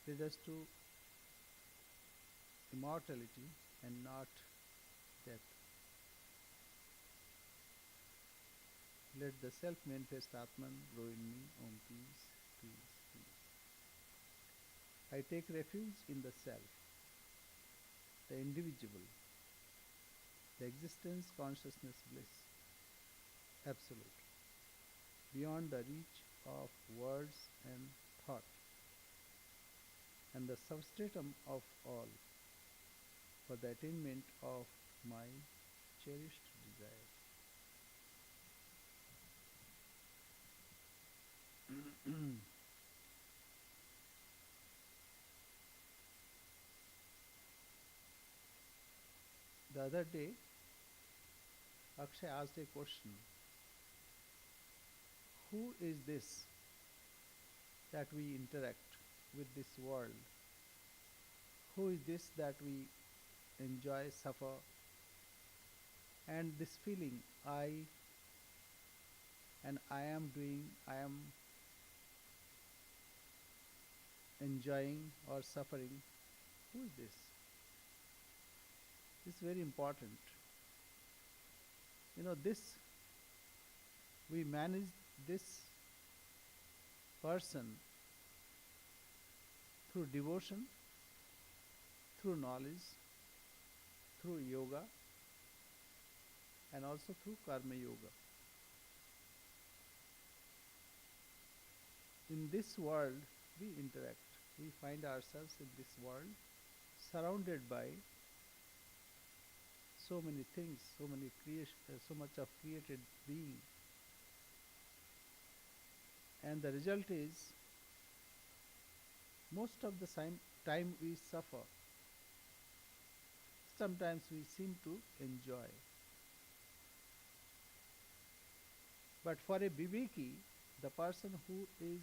lead us to immortality and not death. Let the self-manifest Atman grow in me. Om peace, peace, peace. I take refuge in the self, the individual, the existence, consciousness, bliss, absolute, beyond the reach of words and thought, and the substratum of all, for the attainment of my cherished desire. The other day, Akshay asked a question: who is this that we interact with this world? Who is this that we enjoy, suffer, and this feeling I am doing, I am enjoying or suffering? Who is this? This is very important. This we manage this person through devotion, through knowledge, through yoga, and also through karma yoga. In this world, we interact. We find ourselves in this world surrounded by so many things, so much of created being. And the result is, most of the time we suffer. Sometimes we seem to enjoy. But for a Viveki, the person who is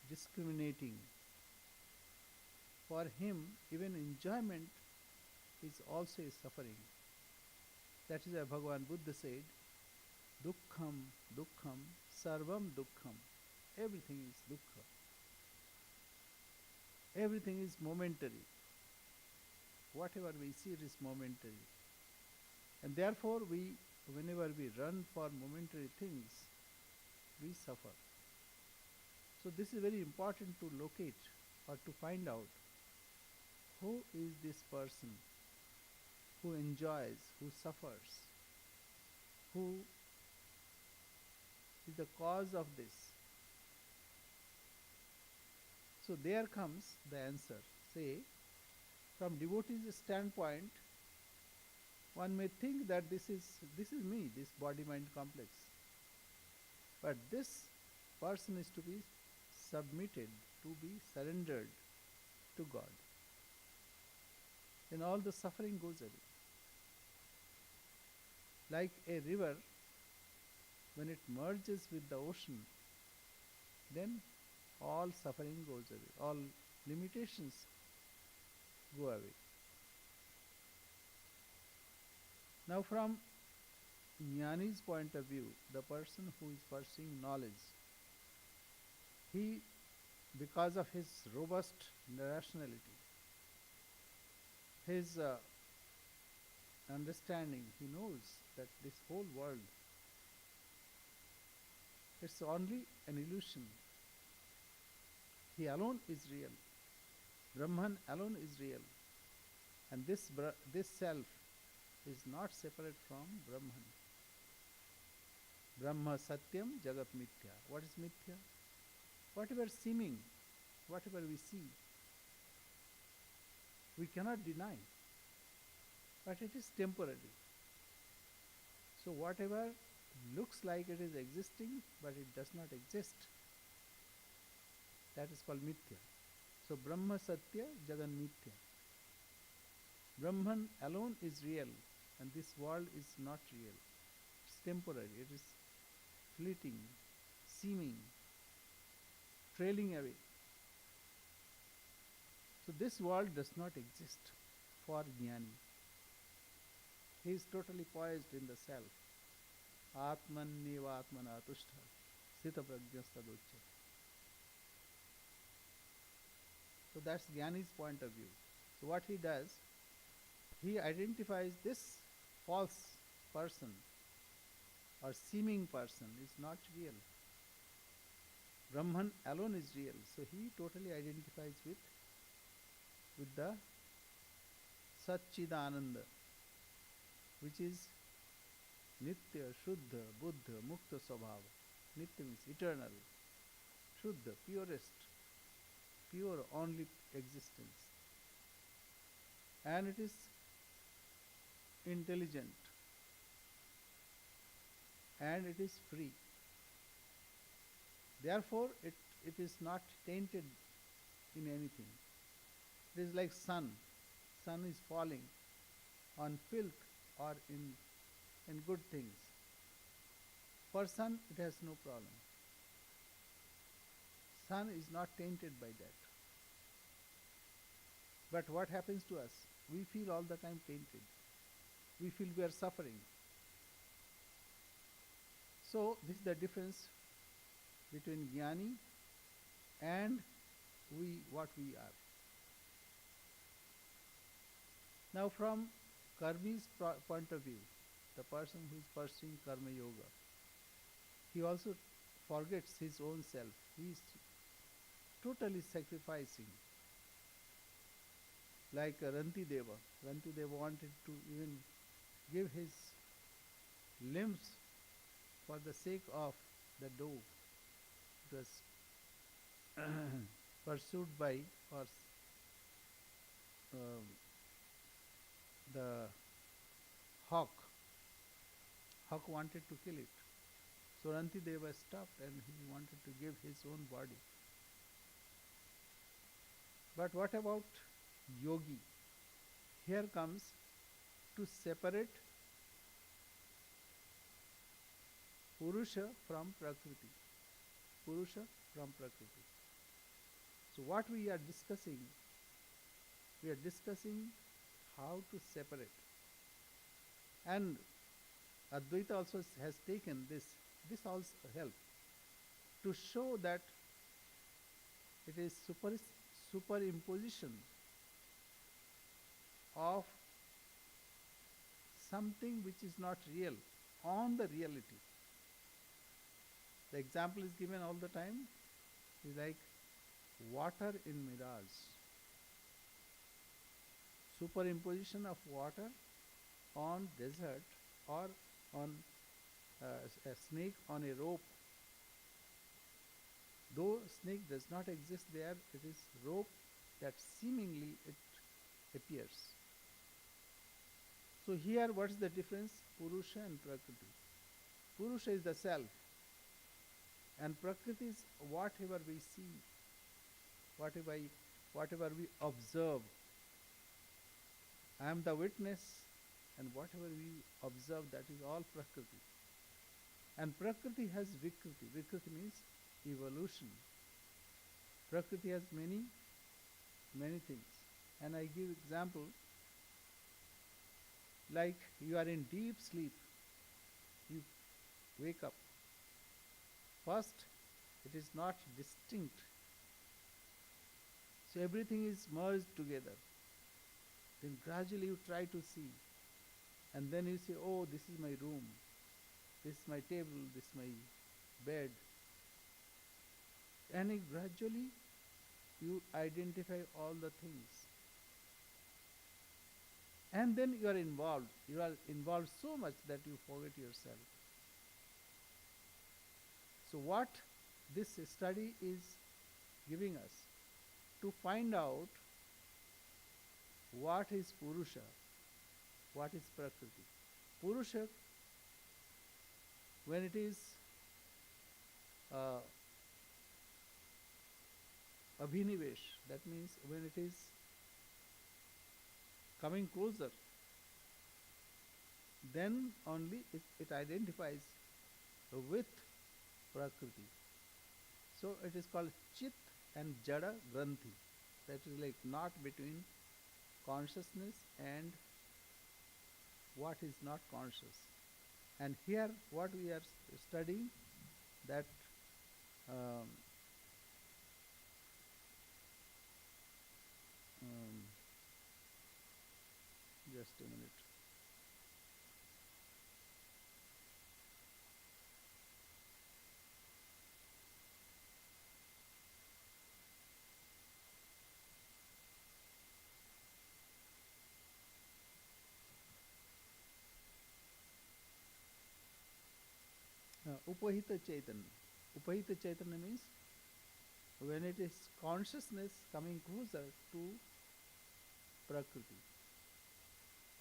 discriminating, for him even enjoyment is also a suffering. That is why Bhagavan Buddha said, Dukkham, Dukkham, Sarvam Dukkham. Everything is dukkha. Everything is momentary. Whatever we see, it is momentary. And therefore, whenever we run for momentary things, we suffer. So this is very important to locate or to find out who is this person who enjoys, who suffers, who is the cause of this. So there comes the answer. Say, from devotee's standpoint, one may think that this is me, this body-mind complex. But this person is to be submitted, to be surrendered to God. Then all the suffering goes away. Like a river, when it merges with the ocean, then all suffering goes away, all limitations go away. Now from Jnani's point of view, the person who is pursuing knowledge, he, because of his robust rationality, his understanding, he knows that this whole world, it's only an illusion. He alone is real. Brahman alone is real. And this self is not separate from Brahman. Brahma Satyam Jagat Mithya. What is Mithya? Whatever seeming, whatever we see, we cannot deny. But it is temporary. So whatever looks like it is existing, but it does not exist, that is called Mithya. So Brahma Satya Jagan Mithya. Brahman alone is real, and this world is not real. It's temporary, it is fleeting, seeming, trailing away. So this world does not exist for Jnani. He is totally poised in the self. Atman neva atmana tushta sthita prajnastadocha. So that's Jnani's point of view. So what he does, he identifies this false person or seeming person is not real. Brahman alone is real. So he totally identifies with the Satchidananda, which is Nitya, Shuddha, Buddha, Mukta Swabhava. Nitya means eternal, Shuddha, purest, pure only existence. And it is intelligent and it is free. Therefore, it is not tainted in anything. It is like sun. Sun is falling on filth or in good things. For sun, it has no problem. Sun is not tainted by that. But what happens to us? We feel all the time tainted. We feel we are suffering. So this is the difference between Jnani and what we are. Now from Karmi's point of view, the person who is pursuing Karma Yoga, he also forgets his own self. He is totally sacrificing. Like Rantideva. Rantideva wanted to even give his limbs for the sake of the doe. It was pursued by or um, the hawk. Hawk wanted to kill it. So Rantideva stopped and he wanted to give his own body. But what about yogi? Here comes to separate Purusha from Prakriti. Purusha from Prakriti. So what we are discussing how to separate. And Advaita also has taken this also helps to show that it is superimposition of something which is not real on the reality. The example is given all the time is like water in mirage. Superimposition of water on desert or on a snake on a rope. Though snake does not exist there, it is rope that seemingly it appears. So here what is the difference? Purusha and Prakriti. Purusha is the self and Prakriti is whatever we see, whatever we observe. I am the witness and whatever we observe, that is all Prakriti. And Prakriti has Vikriti. Vikriti means evolution. Prakriti has many things. And I give example like you are in deep sleep. You wake up. First, it is not distinct. So everything is merged together. Then gradually you try to see. And then you say, oh, this is my room. This is my table. This is my bed. And gradually you identify all the things. And then you are involved. You are involved so much that you forget yourself. So what this study is giving us to find out what is Purusha, what is Prakriti. Purusha, when it is abhinivesh, that means when it is coming closer, then only it identifies with Prakriti. So it is called Chit and Jada Granthi. That is like not between consciousness and what is not conscious. And here what we are studying, that Just a minute. Upahita Chaitanya. Upahita Chaitanya means when it is consciousness coming closer to Prakriti.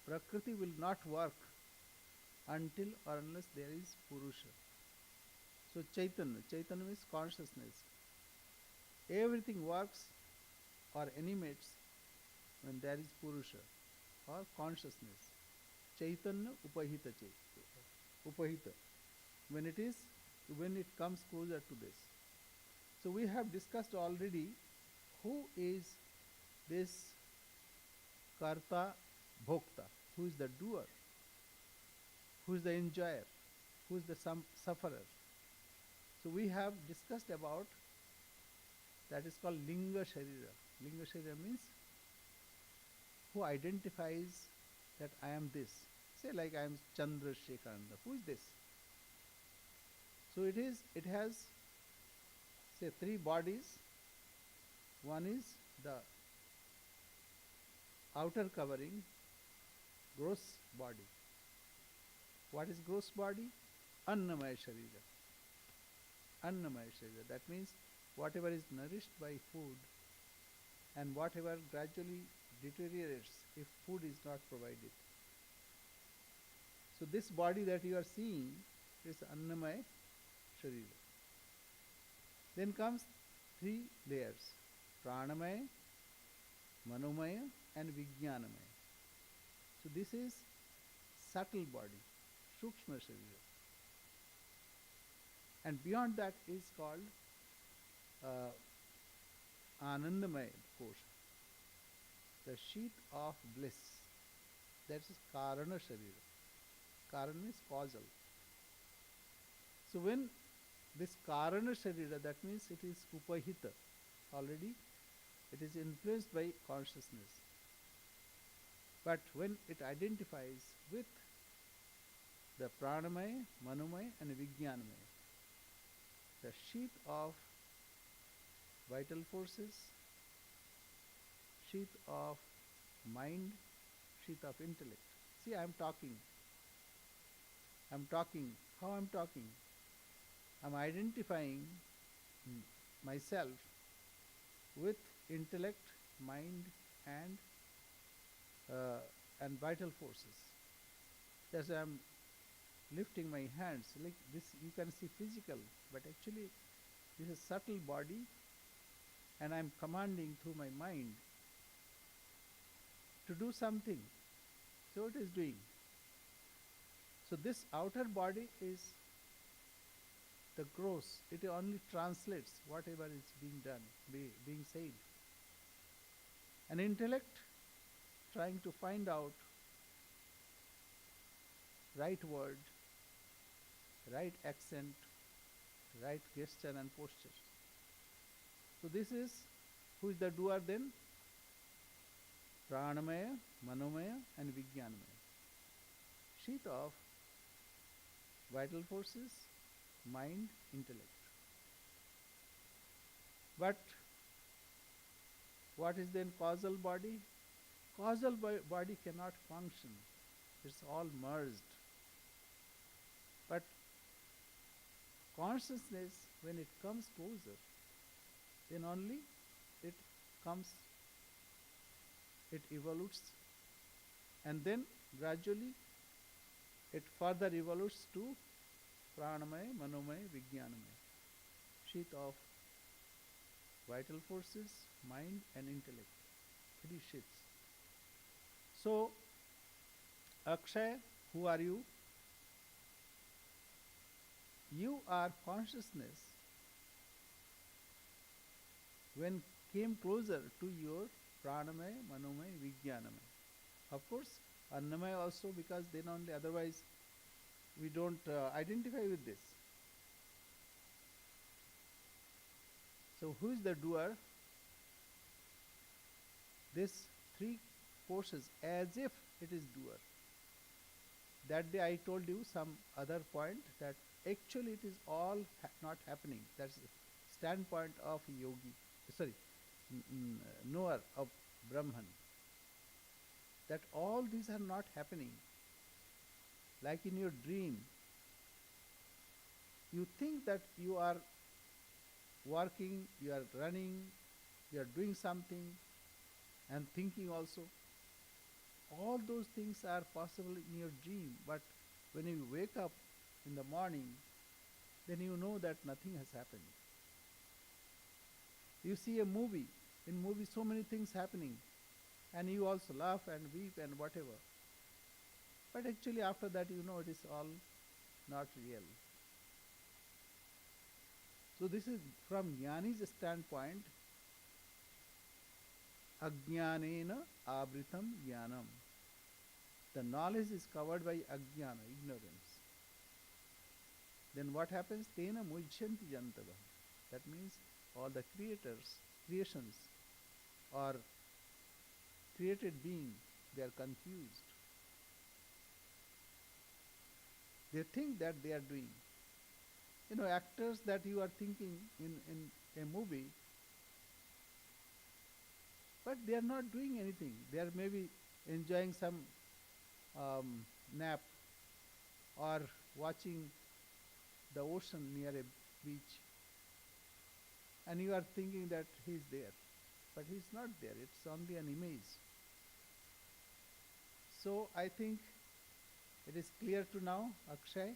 Prakriti will not work until or unless there is Purusha. So Chaitanya means consciousness. Everything works or animates when there is Purusha or consciousness. Chaitanya Upahita Upahita. When it comes closer to this. So we have discussed already who is this Karta Bhokta, who is the doer, who is the enjoyer, who is the sufferer. So we have discussed about that is called Linga Sharira. Linga Sharira means who identifies that I am this. Say like I am Chandra Shekhananda. Who is this? So it has say three bodies. One is the outer covering, gross body. What is gross body? Annamaya Sharira. Annamaya Sharira. That means whatever is nourished by food and whatever gradually deteriorates if food is not provided. So this body that you are seeing is Annamaya Sharira. Then comes three layers: Pranamaya, Manomaya and Vijnanamaya. So this is subtle body, Sukshma Sharira. And beyond that is called Anandamaya Kosha, the sheath of bliss. That is Karana Sharira. Karana is causal. So when this Karana Sharira, that means it is Upahita. Already it is influenced by consciousness. But when it identifies with the Pranamaya, Manomaya and Vijnanamaya, the sheath of vital forces, sheath of mind, sheath of intellect. See, I am talking. How I am talking? I am identifying myself with intellect, mind, and vital forces. That's why I am lifting my hands like this. You can see physical, but actually this is subtle body, and I am commanding through my mind to do something. So it is doing. So this outer body is the gross. It only translates whatever is being done, being said. An intellect trying to find out right word, right accent, right gesture and posture. So this is, who is the doer then? Pranamaya, Manomaya and Vijnanamaya. Sheath of vital forces, mind, intellect. But what is then causal body? Causal body cannot function. It's all merged. But consciousness, when it comes closer, then only it comes, it evolves, and then gradually it further evolves to Pranamaya, Manomaya, Vijnanamaya, sheath of vital forces, mind and intellect. Three sheaths. So, Akshay, who are you? You are consciousness when came closer to your Pranamaya, Manomaya, Vijnanamaya. Of course, Annamaya also, because then only, otherwise we don't identify with this. So who is the doer? This three forces as if it is doer. That day I told you some other point that actually it is all not happening. That's the standpoint of yogi, sorry, knower of Brahman. That all these are not happening. Like in your dream, you think that you are working, you are running, you are doing something and thinking also. All those things are possible in your dream, but when you wake up in the morning, then you know that nothing has happened. You see a movie, in movie so many things happening, and you also laugh and weep and whatever. But actually after that you know it is all not real. So this is from Jnani's standpoint, ajnanena avritam jnanam. The knowledge is covered by ajnana, ignorance. Then what happens? Tena mujyanti jantava. That means all the creations or created being, they are confused. They think that they are doing. Actors that you are thinking in a movie, but they are not doing anything. They are maybe enjoying some nap or watching the ocean near a beach, and you are thinking that he is there, but he is not there. It's only an image. So I think it is clear to now, Akshay.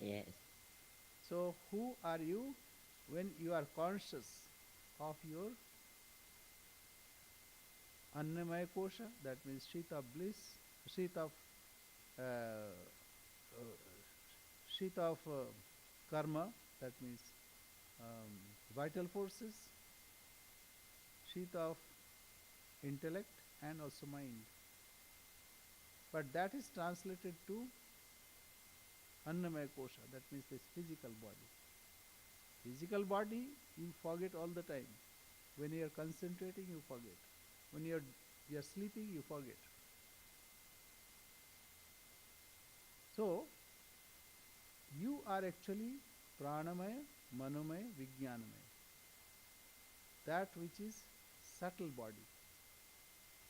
Yes. So who are you when you are conscious of your Annamaya kosha, that means sheath of bliss, sheath of uh, sheath of karma, that means um, vital forces, sheath of intellect and also mind. But that is translated to Annamaya kosha, that means this physical body. Physical body, you forget all the time. When you are concentrating, you forget. When you are sleeping, you forget. So, you are actually pranamaya, manomaya, vijnanamaya. That which is subtle body.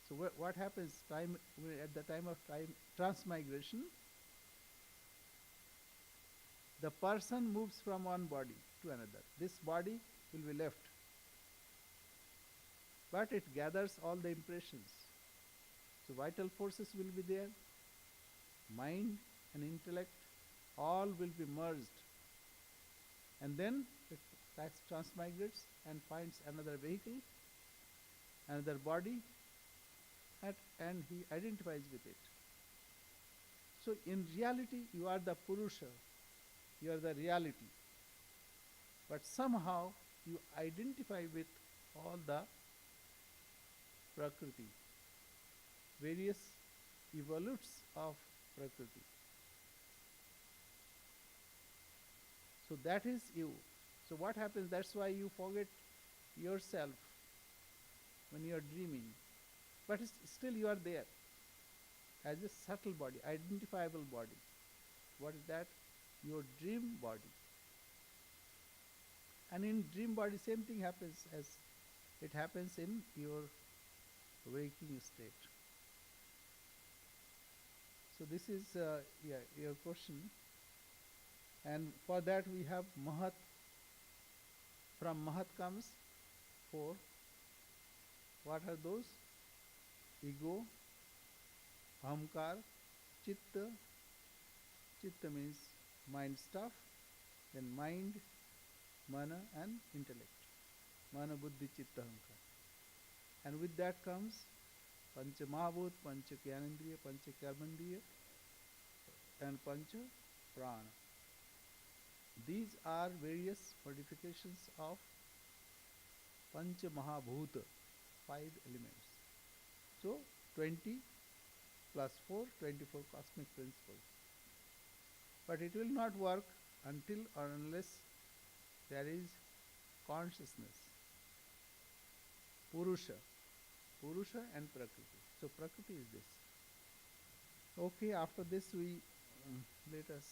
So what happens at the time of transmigration? The person moves from one body to another. This body will be left, but it gathers all the impressions. So vital forces will be there, mind and intellect, all will be merged. And then it transmigrates and finds another vehicle, another body, and he identifies with it. So in reality, you are the Purusha, you are the reality. But somehow you identify with all the Prakriti, various evolutes of Prakriti. So that is you. So what happens? That's why you forget yourself when you are dreaming. But still you are there as a subtle body, identifiable body. What is that? Your dream body. And in dream body, same thing happens as it happens in your waking state. So this is your question. And for that we have Mahat. From Mahat comes 4. What are those? Ego, Ahamkar, Chitta. Chitta means mind stuff. Then mind, Mana and intellect. Mana, Buddhi, Chitta, Ahamkar. And with that comes Pancha Mahabhut, Pancha Jnanendriya, Pancha Karmendriya and Pancha Prana. These are various modifications of Pancha Mahabhuta, 5 elements. So 20 plus 4, 24 cosmic principles. But it will not work until or unless there is consciousness, Purusha. Purusha and Prakriti. So Prakriti is this. Okay, after this we let us.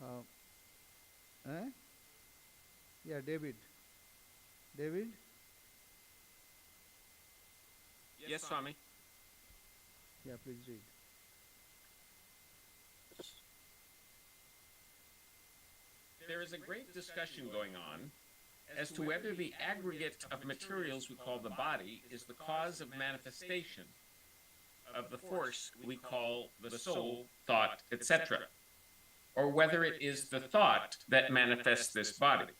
Uh, eh? Yeah, David. David. Yes, Swami. Yeah, please read. There is a great discussion going on as to whether the aggregate of materials we call the body is the cause of manifestation of the force we call the soul, thought, etc., or whether it is the thought that manifests this body.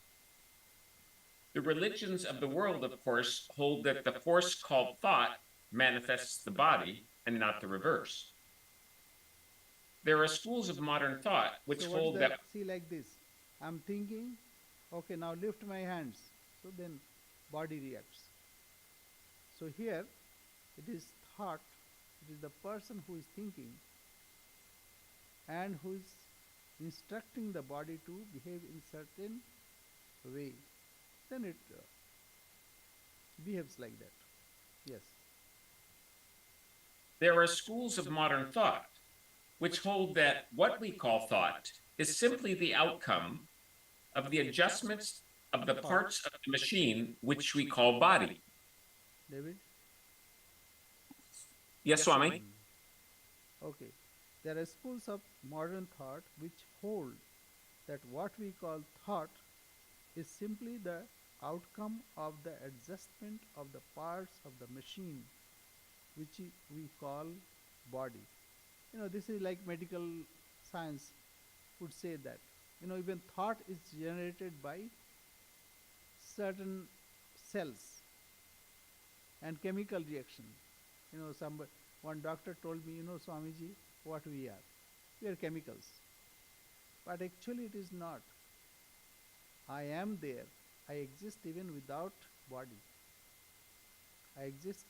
The religions of the world, of course, hold that the force called thought manifests the body and not the reverse. There are schools of modern thought which So what is hold the that. see like this? I'm thinking, okay, now lift my hands. So then body reacts. So here it is thought, it is the person who is thinking and who is instructing the body to behave in certain way. Then it behaves like that. Yes. There are schools of modern thought which hold that what we call thought is simply the outcome of the adjustments of the parts of the machine which we call body. David? Yes, Swami? Okay. There are schools of modern thought which hold that what we call thought is simply the outcome of the adjustment of the parts of the machine which we call body. This is like medical science would say that. Even thought is generated by certain cells and chemical reaction. One doctor told me, Swamiji, what we are? We are chemicals. But actually it is not. I am there. I exist even without body. I exist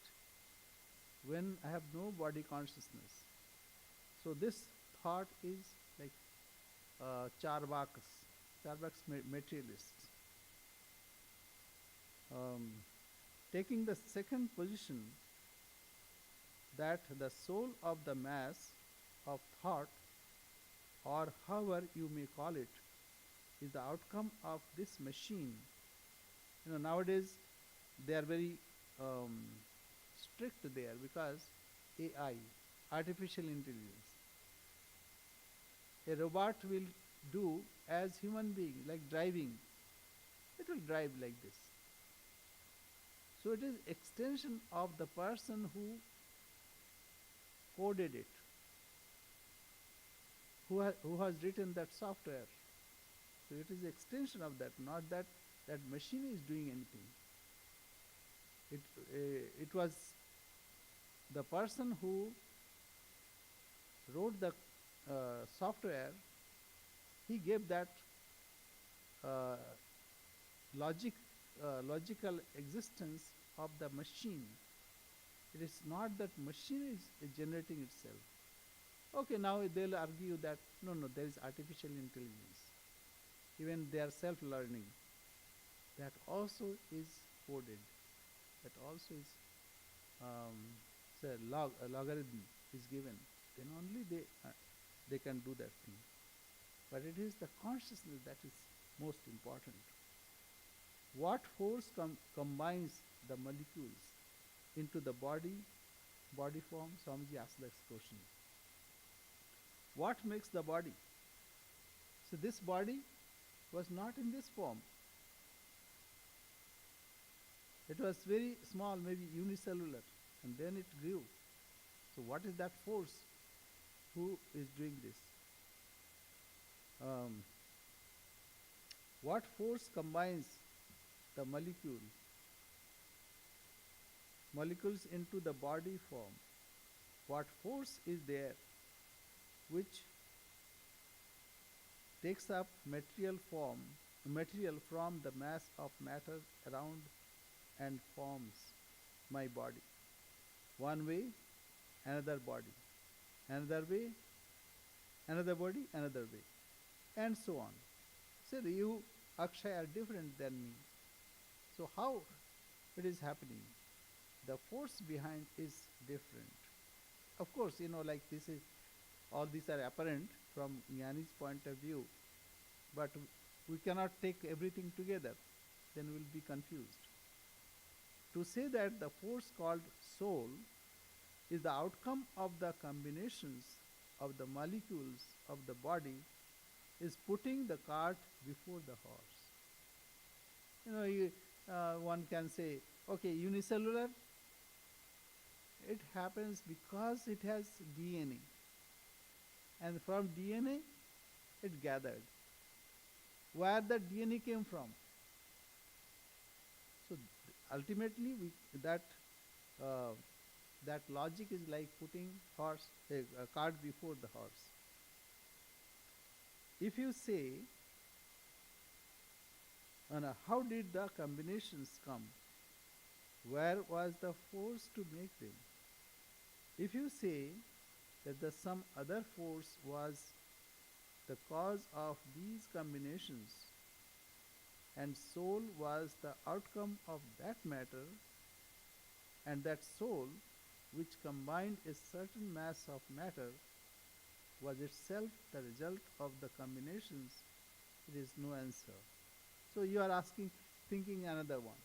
when I have no body consciousness. So this thought is like Charvakas materialists. Taking the second position that the soul of the mass of thought, or however you may call it, is the outcome of this machine. Nowadays they are very strict there because AI, artificial intelligence. A robot will do as human being, like driving. It will drive like this. So it is extension of the person who coded it, who has written that software. So it is extension of that, not that that machine is doing anything. It was the person who wrote the software. He gave that uh, logical existence of the machine. It is not that machine is generating itself. Okay, now they'll argue that no, there is artificial intelligence. Even they are self-learning. That also is coded. That also is say a logarithm is given. Then only they can do that thing. But it is the consciousness that is most important. What force combines the molecules into the body form? Swamiji asked this question. What makes the body? So this body was not in this form. It was very small, maybe unicellular, and then it grew. So what is that force? Who is doing this? What force combines the molecules into the body form? What force is there which takes up material from the mass of matter around and forms my body? One way, another body. Another way, another body, another way. And so on. So Akshay are different than me. So how it is happening? The force behind is different. Of course, like this is all these are apparent from Jnani's point of view, but we cannot take everything together, then we'll be confused. To say that the force called soul is the outcome of the combinations of the molecules of the body is putting the cart before the horse. One can say, okay, unicellular, it happens because it has DNA. And from DNA, it gathered. Where the DNA came from? So ultimately, that uh, that logic is like putting a cart before the horse. If you say, how did the combinations come? Where was the force to make them? If you say that some other force was the cause of these combinations and soul was the outcome of that matter, and that soul, which combined a certain mass of matter, was itself the result of the combinations, it is no answer. So you are thinking another one.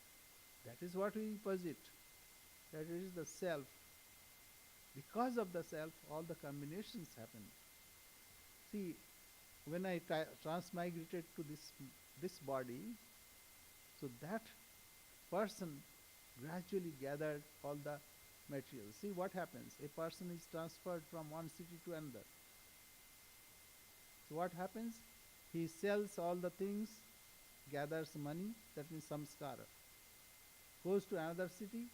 That is what we posit. That it is the self. Because of the self, all the combinations happen. See, when I transmigrated to this body, so that person gradually gathered all the material. See what happens. A person is transferred from one city to another. So what happens? He sells all the things, gathers money, that means samskara, goes to another city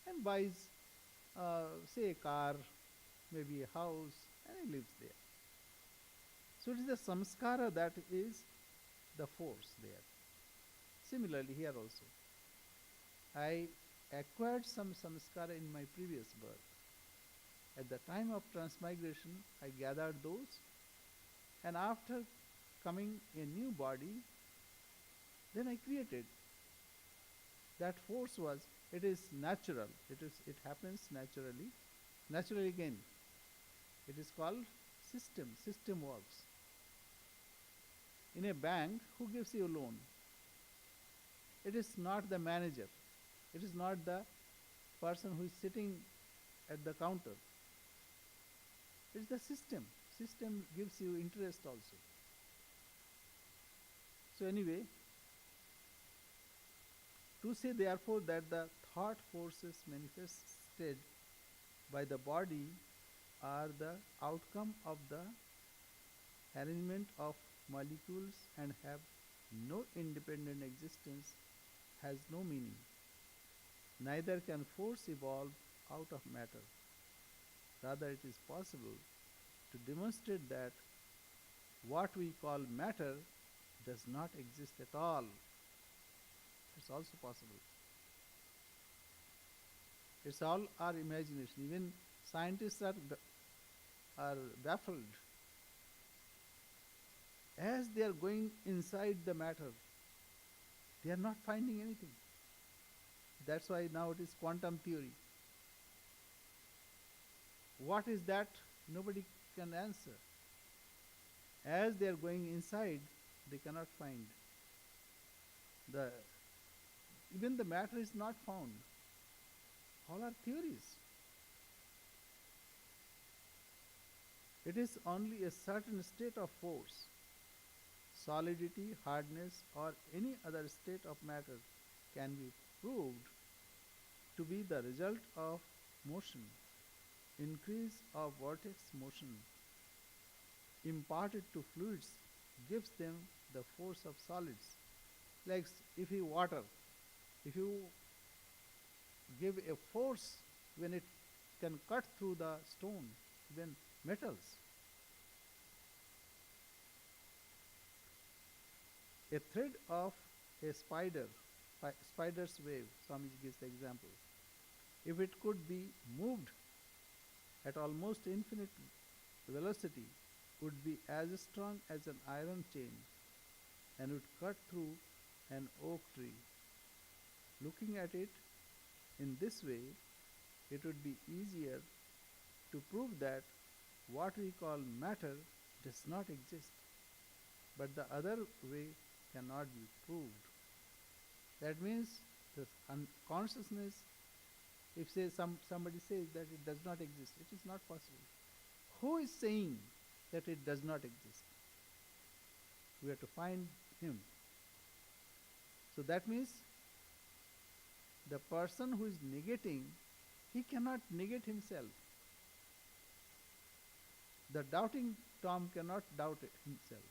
and buys, say, a car, maybe a house, and he lives there. So it is the samskara that is the force there. Similarly, here also, I acquired some samskara in my previous birth. At the time of transmigration, I gathered those, and after coming a new body, then I created. That force it is natural. It happens naturally. Naturally again. It is called system. System works. In a bank, who gives you a loan? It is not the manager. It is not the person who is sitting at the counter. It is the system. System gives you interest also. So anyway, to say therefore that the thought forces manifested by the body are the outcome of the arrangement of molecules and have no independent existence has no meaning. Neither can force evolve out of matter. Rather, it is possible to demonstrate that what we call matter does not exist at all. It's also possible. It's all our imagination. Even scientists are baffled. As they are going inside the matter, they are not finding anything. That's why now it is quantum theory. What is that? Nobody can answer. As they are going inside, they cannot find. Even the matter is not found. All are theories. It is only a certain state of force, solidity, hardness, or any other state of matter can be proved to be the result of motion. Increase of vortex motion imparted to fluids gives them the force of solids. Like if you give a force when it can cut through the stone, then metals. A thread of a spider's web, Swamiji gives the example. If it could be moved at almost infinite velocity, would be as strong as an iron chain. and would cut through an oak tree. Looking at it in this way, it would be easier to prove that what we call matter does not exist, but the other way cannot be proved. That means the consciousness, if somebody says that it does not exist, it is not possible. Who is saying that it does not exist? We have to find him. So that means the person who is negating, he cannot negate himself. The doubting Tom cannot doubt himself.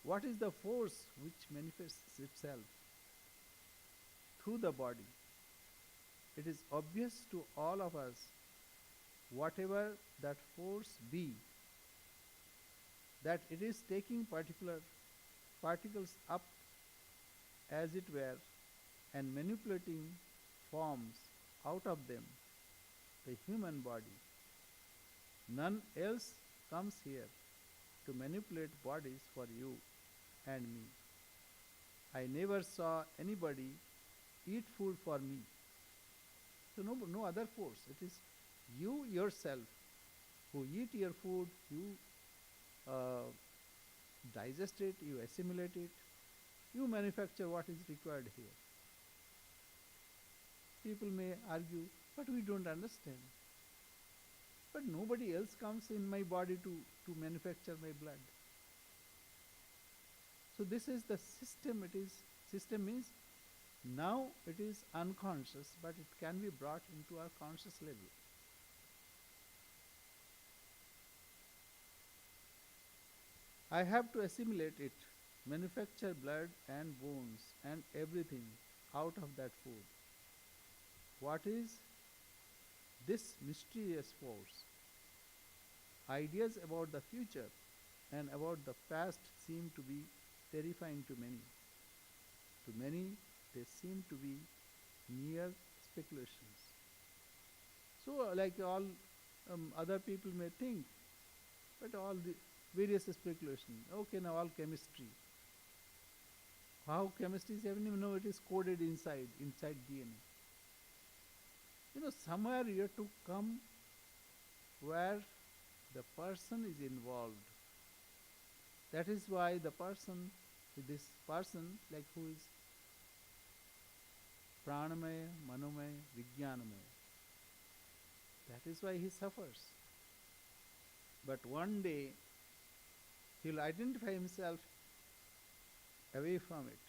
What is the force which manifests itself through the body? It is obvious to all of us, whatever that force be, that it is taking particular particles up, as it were, and manipulating forms out of them, the human body. None else comes here to manipulate bodies for you and me. I never saw anybody eat food for me. So no other force. It is you yourself who eat your food, you digest it, you assimilate it, you manufacture what is required here. People may argue, but we don't understand. But nobody else comes in my body to manufacture my blood. So this is the system. System means now it is unconscious, but it can be brought into our conscious level. I have to assimilate it, manufacture blood and bones and everything out of that food. What is this mysterious force? Ideas about the future and about the past seem to be terrifying to many. To many, they seem to be mere speculations. So, like all other people may think, but all the various speculations. Okay, now all chemistry. How chemistry is even know it is coded inside DNA. Somewhere you have to come where the person is involved. That is why this person, like who is pranamaya, manomaya, vijnanamaya, that is why he suffers. But one day he will identify himself away from it,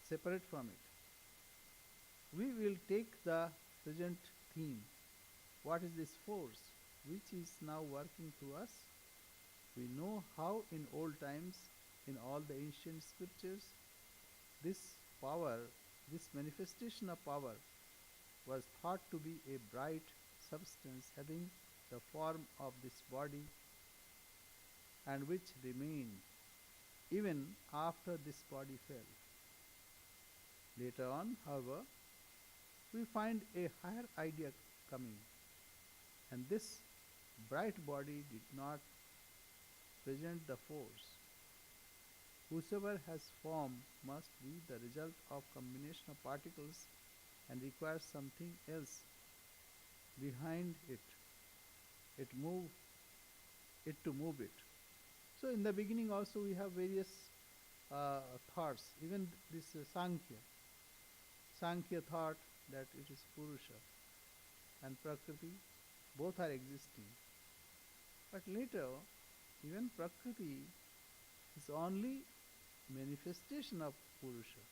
separate from it. We will take the present theme. What is this force which is now working through us? We know how in old times, in all the ancient scriptures, this power, this manifestation of power was thought to be a bright substance having the form of this body and which remained even after this body fell. Later on, however, we find a higher idea coming, and this bright body did not present the force. Whosoever has form must be the result of combination of particles and requires something else behind it to move it. So in the beginning also we have various thoughts. Even this Sankhya thought that it is Purusha and Prakriti, both are existing. But later, even Prakriti is only manifestation of Purusha.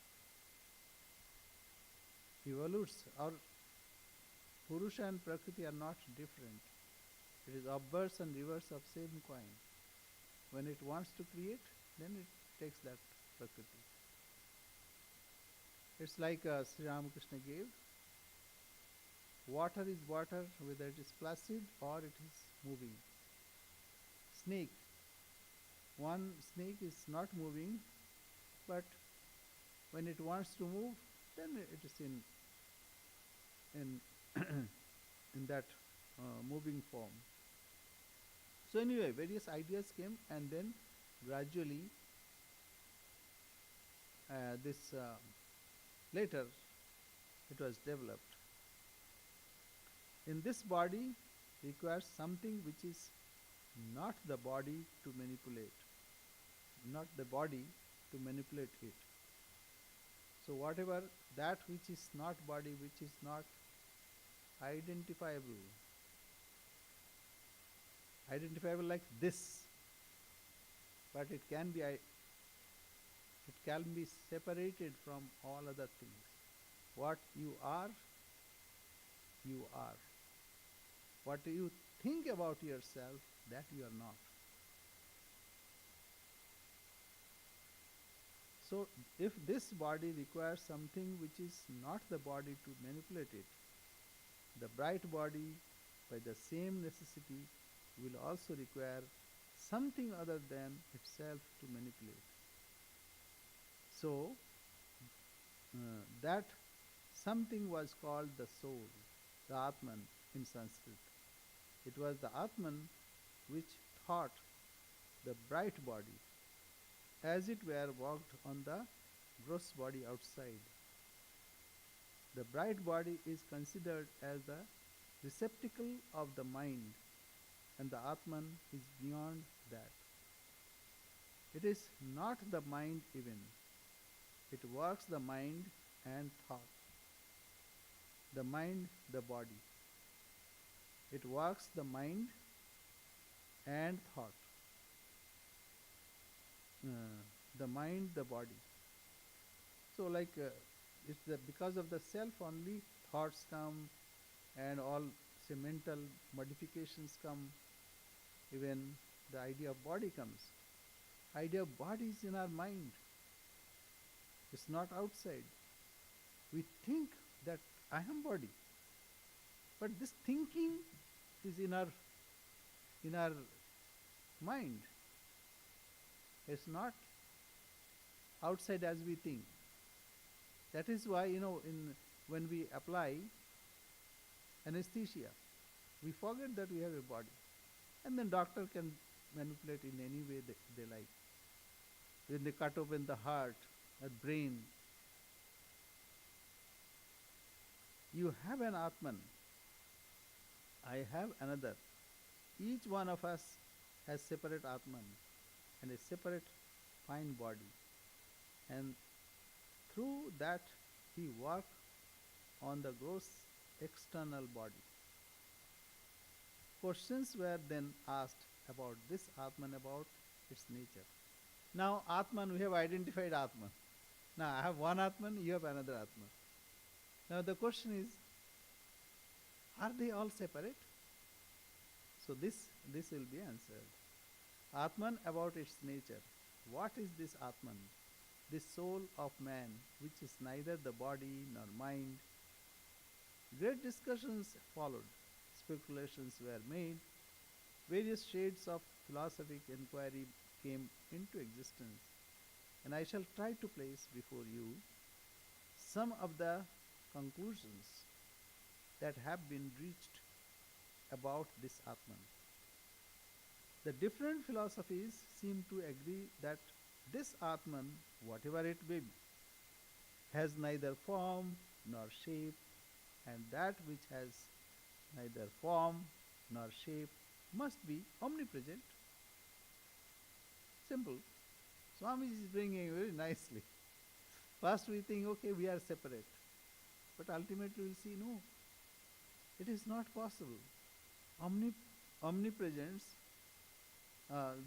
Evolutes, or Purusha and Prakriti are not different. It is obverse and reverse of same coin. When it wants to create, then it takes that Prakriti. It's like Sri Ramakrishna gave. Water is water, whether it is placid or it is moving. Snake. One snake is not moving, but when it wants to move, then it is in in that moving form. So anyway, various ideas came, and then gradually this later it was developed. In this body requires something which is not the body to manipulate, not the body to manipulate it. So whatever that which is not body, which is not identifiable, identifiable like this, but it can be separated from all other things. What you are, you are. What you think about yourself, that you are not. So if this body requires something which is not the body to manipulate it, the bright body by the same necessity will also require something other than itself to manipulate. So that something was called the soul, the Atman in Sanskrit. It was the Atman which thought the bright body, as it were walked on the gross body outside. The bright body is considered as the receptacle of the mind, and the Atman is beyond that. It is not the mind even. It works the mind and thought. The mind, the body. It works the mind and thought. The mind, the body. So it's because of the self only thoughts come and all say mental modifications come, even the idea of body comes. Idea of body is in our mind. It's not outside. We think that I am body. But this thinking is in our mind. It's not outside as we think. That is why, when we apply anesthesia, we forget that we have a body. And then doctor can manipulate in any way they like. When they cut open the heart or brain, you have an Atman. I have another. Each one of us has separate Atman and a separate fine body. And through that he works on the gross external body. Questions were then asked about this Atman, about its nature. Now Atman, we have identified Atman. Now I have one Atman, you have another Atman. Now the question is, are they all separate? So this will be answered. Atman, about its nature. What is this Atman? This soul of man, which is neither the body nor mind. Great discussions followed. Speculations were made. Various shades of philosophic inquiry came into existence. And I shall try to place before you some of the conclusions that have been reached about this Atman. The different philosophies seem to agree that this Atman, whatever it may be, has neither form nor shape, and that which has neither form nor shape must be omnipresent. Simple. Swami is bringing it very nicely. First we think, okay, we are separate. But ultimately we'll see, no, it is not possible. Omnipresence,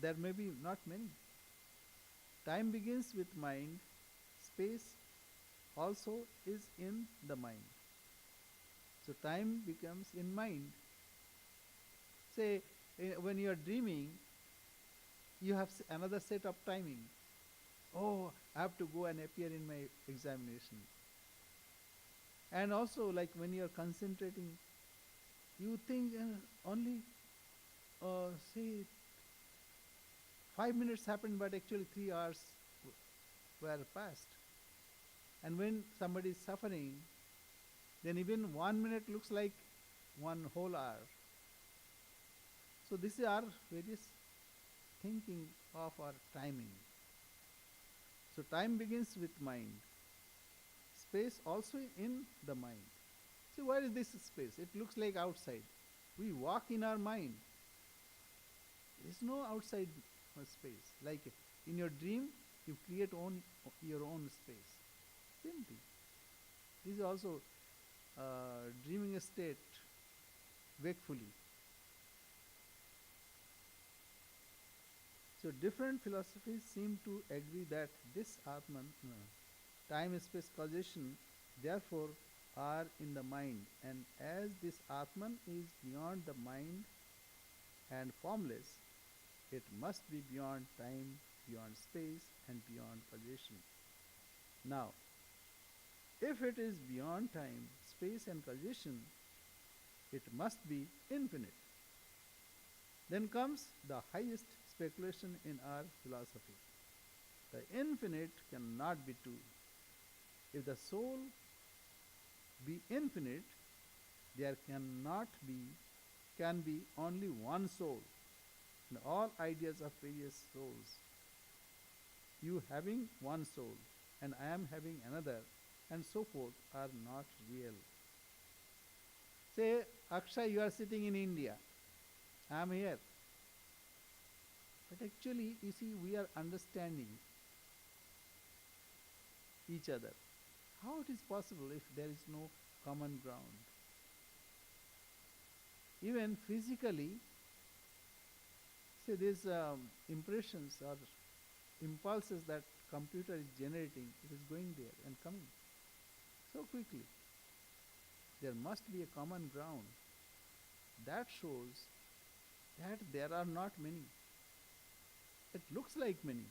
there may be not many. Time begins with mind. Space also is in the mind. So time becomes in mind. Say, when you are dreaming, you have another set of timing. Oh, I have to go and appear in my examination. And also, like when you are concentrating, you think only, say, 5 minutes happened, but actually 3 hours were passed. And when somebody is suffering, then even 1 minute looks like one whole hour. So these are various thinking of our timing. So time begins with mind. Space also in the mind. See, where is this space? It looks like outside. We walk in our mind. There is no outside space. Like in your dream, you create your own space. Same thing. This is also dreaming state wakefully. So different philosophies seem to agree that this Atman, time space causation, therefore are in the mind, and as this Atman is beyond the mind and formless, it must be beyond time, beyond space, and beyond causation. Now, if it is beyond time, space, and causation, it must be infinite. Then comes the highest speculation in our philosophy. The infinite cannot be two. If the soul be infinite, there can be only one soul, and all ideas of various souls. You having one soul, and I am having another, and so forth, are not real. Say, Akshay, you are sitting in India. I am here. But actually, you see, we are understanding each other. How it is possible if there is no common ground? Even physically, say these impressions or impulses that computer is generating, it is going there and coming so quickly. There must be a common ground. That shows that there are not many. It looks like many.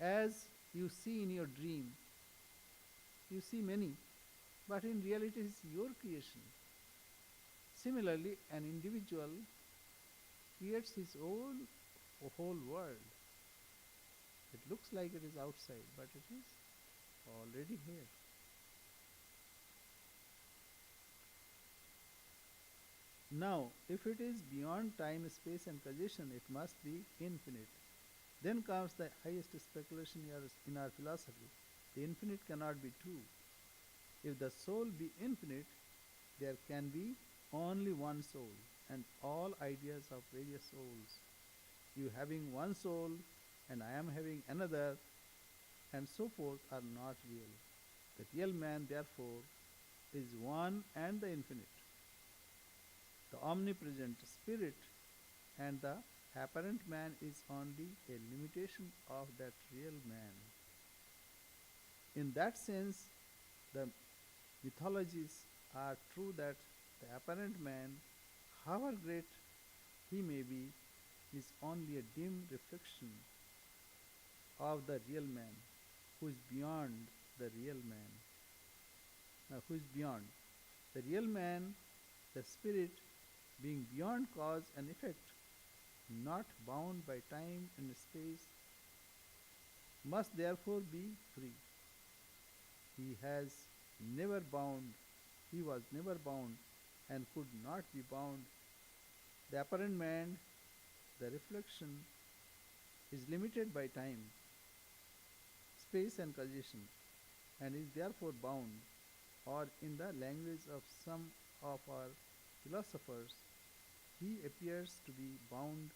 As you see in your dream, you see many, but in reality it is your creation. Similarly, an individual creates his own whole world. It looks like it is outside, but it is already here. Now, if it is beyond time, space, and causation, it must be infinite. Then comes the highest speculation in our philosophy. The infinite cannot be true. If the soul be infinite, there can be only one soul, and all ideas of various souls. You having one soul, and I am having another, and so forth, are not real. The real man, therefore, is one and the infinite, the omnipresent spirit, and the apparent man is only a limitation of that real man. In that sense, the mythologies are true that the apparent man, however great he may be, is only a dim reflection of the real man, who is beyond the real man. Now, who is beyond? The real man, the spirit, being beyond cause and effect, not bound by time and space, must therefore be free. He has never bound, he was never bound and could not be bound. The apparent man, the reflection, is limited by time, space, and causation, and is therefore bound, or in the language of some of our philosophers, he appears to be bound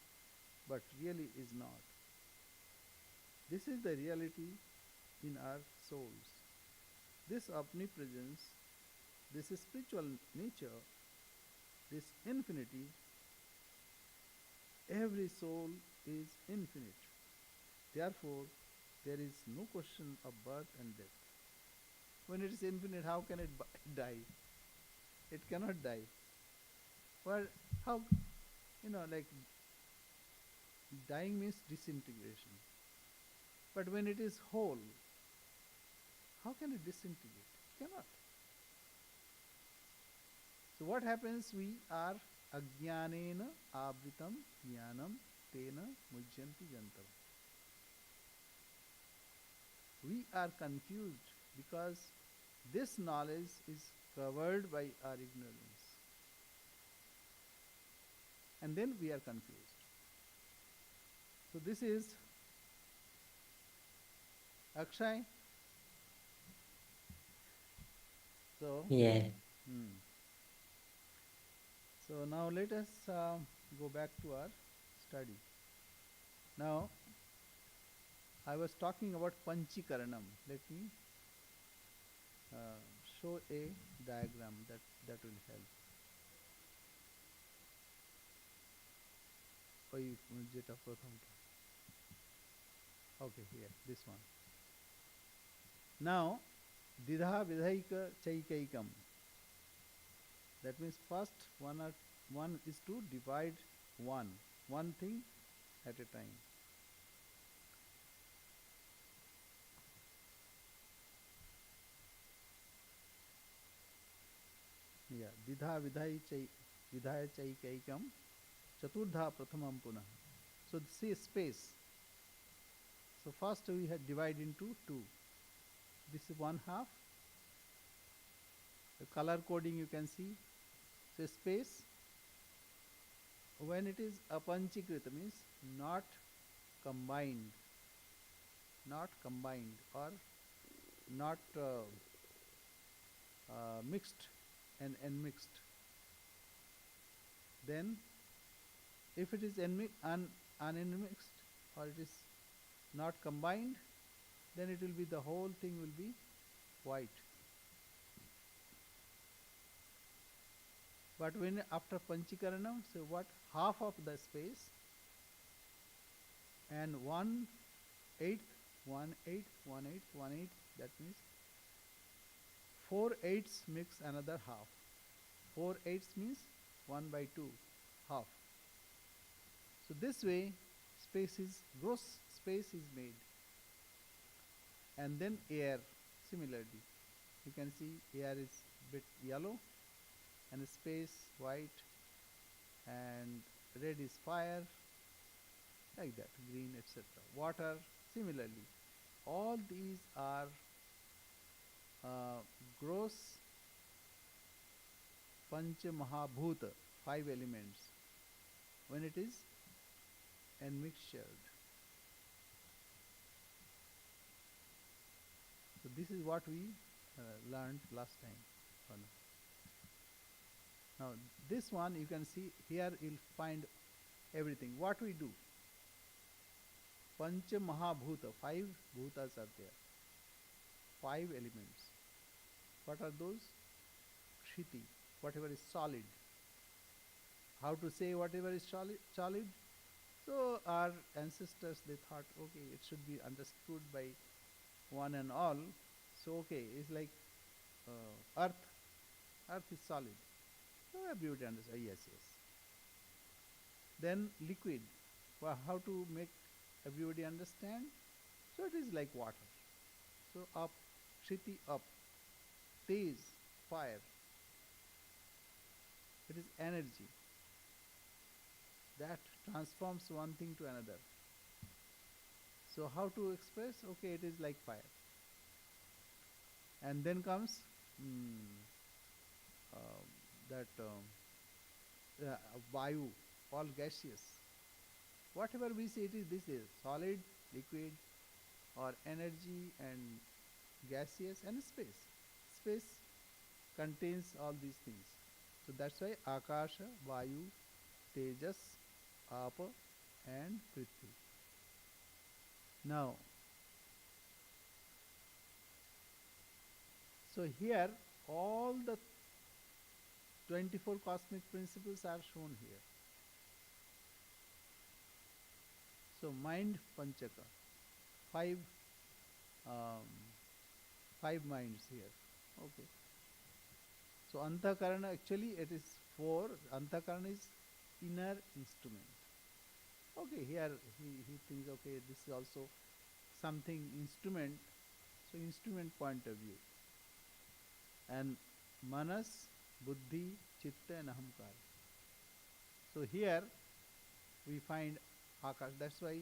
but really is not. This is the reality in our souls. This omnipresence, this spiritual nature, this infinity, every soul is infinite. Therefore, there is no question of birth and death. When it is infinite, how can it die? It cannot die. Well, how, like dying means disintegration. But when it is whole, how can it disintegrate? It cannot. So what happens? We are ajnanena avritam jnanam tena mujyanti jantam. We are confused because this knowledge is covered by our ignorance. And then we are confused. So this is Akshay. So, Yeah. hmm. So now let us go back to our study. Now I was talking about Panchikaranam. Let me show a diagram that will help. ওই যেটা প্রথমটা. Okay, here, this one. Now, Didha Vidhaika Chaikaikam. That means first one is to divide one thing at a time. Yeah, Vidhaya Chaikaikam Chaturdha Prathamam Punah. So see space. So first we had divide into two. This is one half. The color coding you can see. So space. When it is apanchikrita means not combined, or not mixed and mixed. Then if it is unmixed or it is not combined, then it will be the whole thing will be white. But when after Panchikaranam, so what? Half of the space and 1/8, 1/8, 1/8, 1/8, that means 4/8 mix another half. 4/8 means 1/2, half. So this way gross space is made. And then air, similarly. You can see air is bit yellow and space white and red is fire, like that, green, etc. Water, similarly. All these are gross Pancha Mahabhuta, 5 elements, when it is enmixtured. So this is what we learned last time. Now this one you can see here, you'll find everything. What we do? Pancha Mahabhuta, 5 bhutas are there. 5 elements. What are those? Kshiti, whatever is solid. How to say whatever is solid? So our ancestors, they thought, okay, it should be understood by one and all. So okay, it's like earth. Earth is solid. So everybody understands. Yes. Then liquid. Well, how to make everybody understand? So it is like water. So up, Kshiti up. Tej, fire. It is energy that transforms one thing to another. So how to express? Okay, it is like fire. And then comes Vayu, all gaseous. Whatever we say, this is solid, liquid, or energy and gaseous and space. Space contains all these things. So that's why Akasha, Vayu, Tejas, Apa and Prithvi. Now, so here all the 24 cosmic principles are shown here. So mind Panchaka, 5 minds here. Okay. So Antakarana, actually it is 4. Antakarana is inner instrument. Okay, here he thinks, okay, this is also something instrument. So instrument point of view. And Manas, Buddhi, Chitta and Ahamkar. So here we find Akash. That's why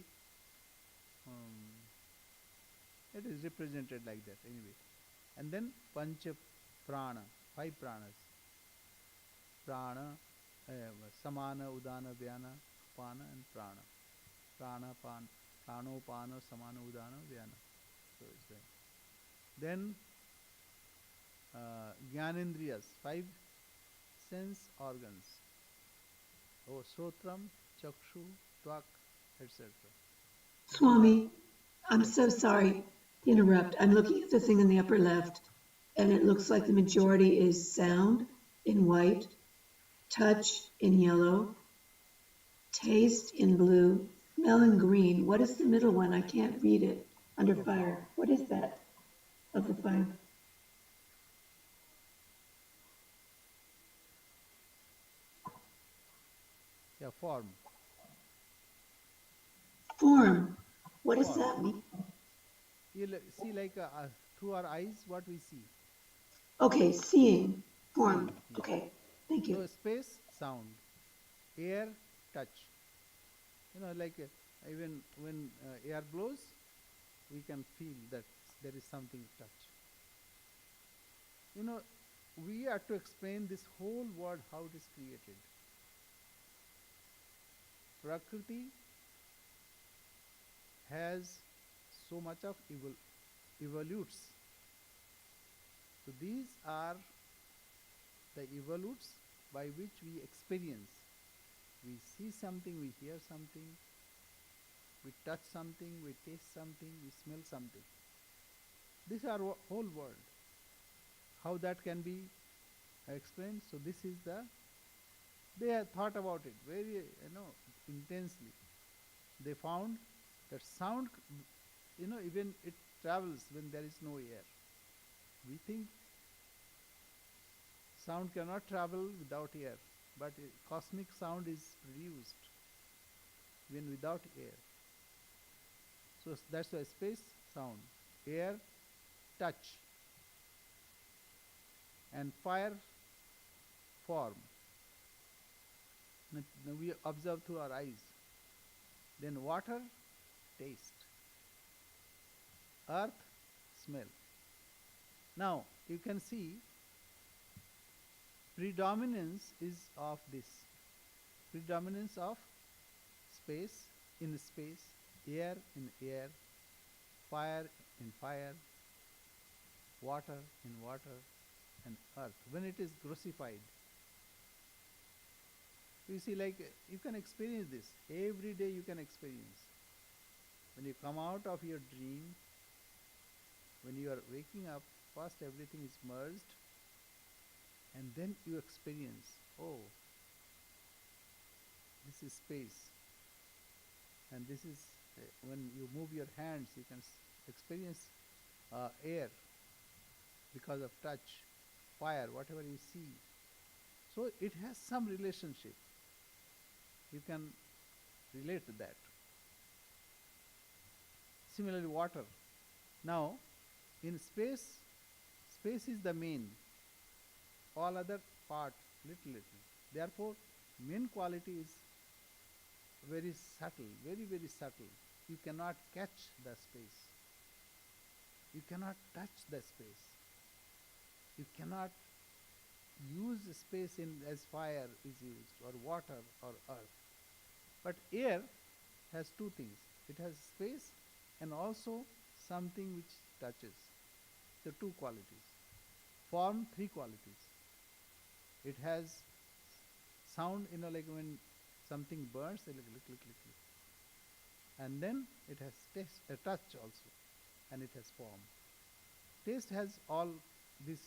it is represented like that anyway. And then Pancha Prana, 5 pranas. Prana, Samana, Udana, Vyana, Apana and Prana. Prana, Prano, Pano, Samana, Udana, Vyana. so it's going. Then Gyanendriyas, five sense organs. Oh, Srotram, Chakshu, Twak, etc. Swami, I'm so sorry to interrupt. I'm looking at the thing in the upper left, and it looks like the majority is sound in white, touch in yellow, taste in blue, smell in green. What is the middle one? I can't read it. Under fire. What is that of the five? Yeah, form. Form. What does Form. that mean? You see, like through our eyes, what we see. Okay, seeing. Form. Seeing, yeah. Okay, thank So you. space, sound, air, touch. Like even when air blows, we can feel that there is something touch. We have to explain this whole world, how it is created. Prakriti has so much of evolutes. So these are the evolutes by which we experience. We see something, we hear something, we touch something, we taste something, we smell something. This is our whole world. How that can be explained? So this is they have thought about it very, intensely. They found that sound, even it travels when there is no air. We think sound cannot travel without air, but cosmic sound is produced when without air. So that's why space, sound, air, touch, and fire, form. Now we observe through our eyes. Then water, taste. Earth, smell. Now you can see predominance is of this. Predominance of space in space, air in air, fire in fire, water in water, and earth. When it is grossified, you see, like you can experience this. Every day you can experience. When you come out of your dream, when you are waking up, first everything is merged, and then you experience, oh, this is space. And this is, when you move your hands, you can experience air because of touch, fire, whatever you see. So it has some relationship. You can relate to that. Similarly, water. Now, in space, space is the main. All other part, little. Therefore, main quality is very subtle, very, very subtle. You cannot catch the space. You cannot touch the space. You cannot use space as fire is used, or water, or earth. But air has two things. It has space and also something which touches. So two qualities. Form, three qualities. It has sound, like when something burns, click, click, click, click. And then it has taste, touch also, and it has form. Taste has all this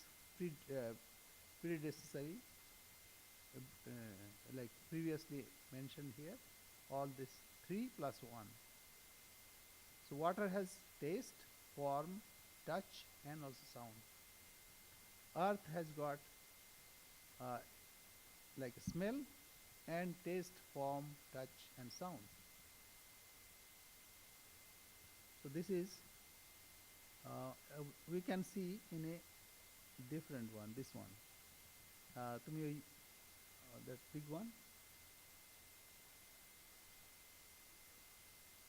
predecessary, like previously mentioned here, all this 3 plus 1. So water has taste, form, touch, and also sound. Earth has got like smell and taste, form, touch, and sound. So this is, we can see in a different one, this one. That big one,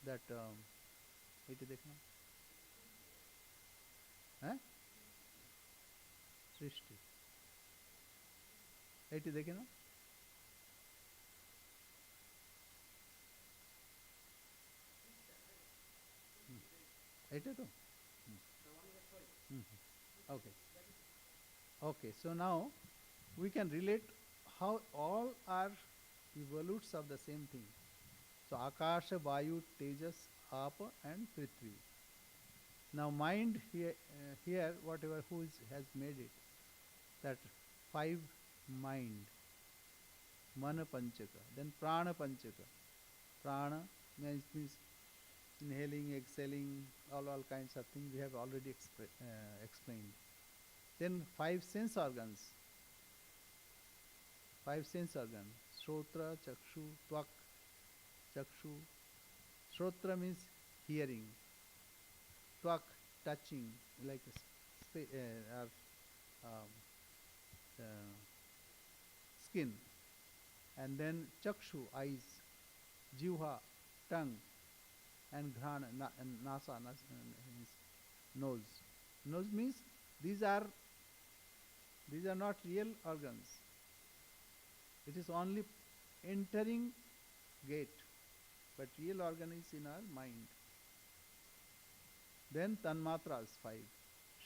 that it देखना है सृष्टि eighty देखे ना एटे तो Okay. Okay. So now we can relate how all are evolutes of the same thing. So Akasha, Vayu, Tejas, Apa, and Prithvi. Now mind here whatever has made it, that five mind, Mana Panchaka, then Prana Panchaka. Prana means inhaling, exhaling, all kinds of things we have already explained. Then five sense organs, Shrotra, Chakshu, Twak, Chakshu. Shrotra means hearing, Twak touching, like or um, uh, skin, and then Chakshu eyes, Jivha tongue, and Ghrana and Nasa means nose. Nose means these are these are not real organs. It is only entering gate, but real organ is in our mind. Then tanmatras five: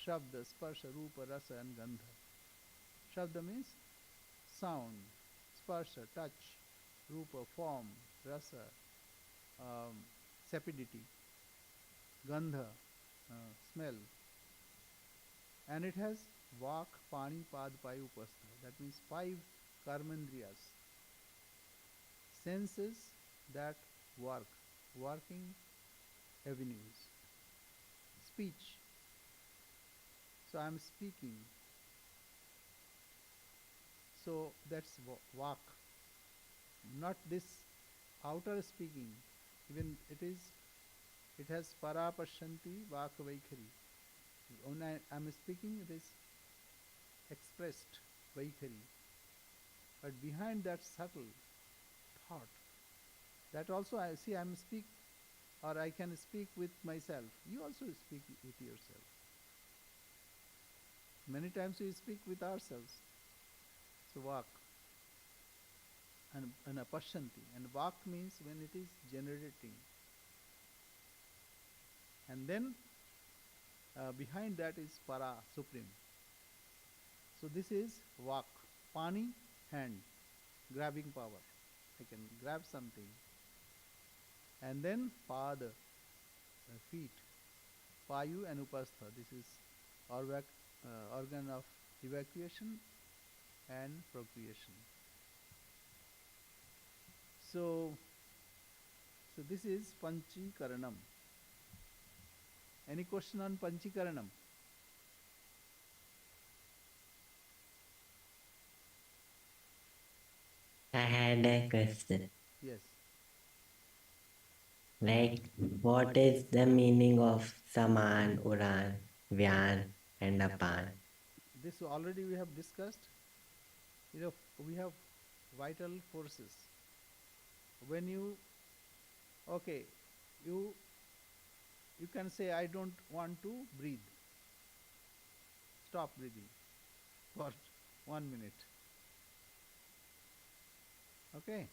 Shabda, Sparsha, Rupa, Rasa, and Gandha. Shabda means sound, Sparsha touch, Rupa form, Rasa um, sapidity, Gandha smell, and it has Vak, Pani, Pad, Payu, Upastha. That means five karmendriyas, senses that working avenues. Speech. So I am speaking. So that's Vak. Not this outer speaking. Even it has Parapashanti Vak Vaikhari. When I am speaking, it is expressed Vaikhari. But behind that subtle thought, that also I see I am speak, or I can speak with myself. You also speak with yourself. Many times we speak with ourselves. So Vak and Apashanti. And Vak means when it is generating. And then behind that is Para, Supreme. So this is Vak. Pani, hand, grabbing power. I can grab something. And then Pada, feet. Payu and Upastha. This is organ of evacuation and procreation. So this is Panchikaranam. Any question on Panchikaranam? I had a question. Yes. Like, what is the meaning of Saman, Uran, Vyan, and Apan? This already we have discussed. We have vital forces. When you you can say I don't want to breathe. Stop breathing for 1 minute. Okay?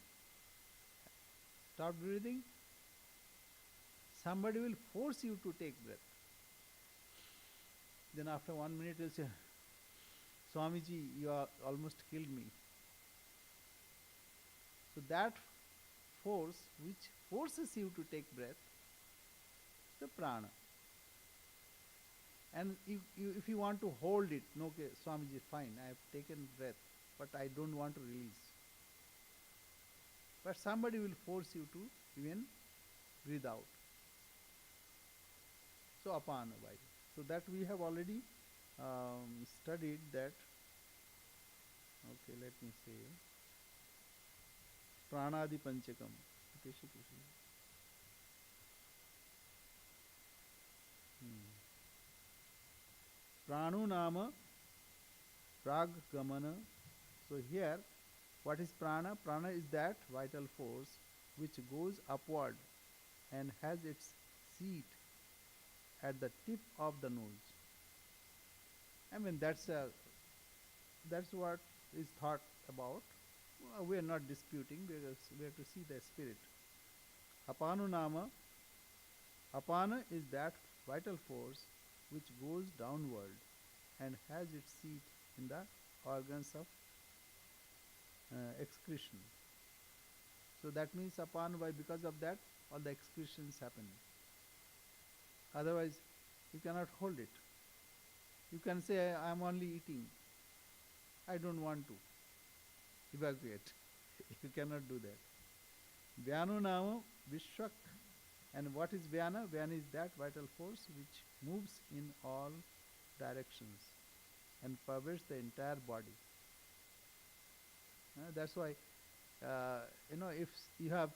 Stop breathing. Somebody will force you to take breath. Then after 1 minute you'll say, Swamiji, you are almost killed me. So that force which forces you to take breath, the prana. And if you want to hold it, no, okay, Swamiji, fine, I have taken breath, but I don't want to release. But somebody will force you to even breathe out. So apana vayu. So that we have already studied that. Okay, let me say pranadi panchakam. Pranu nama prag gamana. So here, what is prana? Prana is that vital force which goes upward and has its seat at the tip of the nose. I mean that's what is thought about. We are not disputing because we have to see the spirit. Apanu nama. Apana is that vital force which goes downward and has its seat in the organs of excretion. So that means upon by because of that all the excretions happen. Otherwise you cannot hold it. You can say I am only eating. I don't want to evacuate. You cannot do that. Vyano Namo Vishwak. And what is Vyana? Vyana is that vital force which moves in all directions and pervades the entire body. That's why, if you have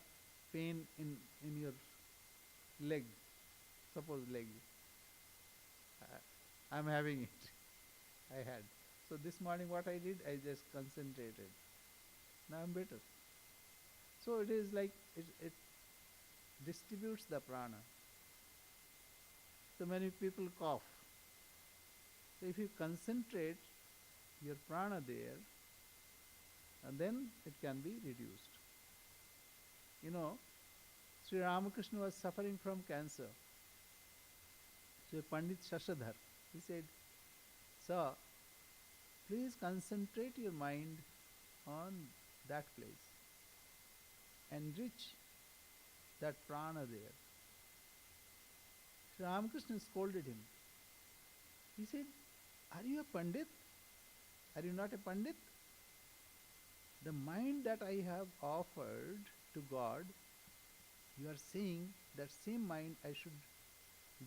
pain in your leg, suppose leg, I'm having it. I had. So this morning what I did, I just concentrated. Now I'm better. So it is like it distributes the prana. So many people cough. So if you concentrate your prana there, and then it can be reduced. Sri Ramakrishna was suffering from cancer. So Pandit Shashadhar, he said, Sir, please concentrate your mind on that place. Enrich that prana there. Sri Ramakrishna scolded him. He said, are you a Pandit? Are you not a Pandit? The mind that I have offered to God, you are saying that same mind I should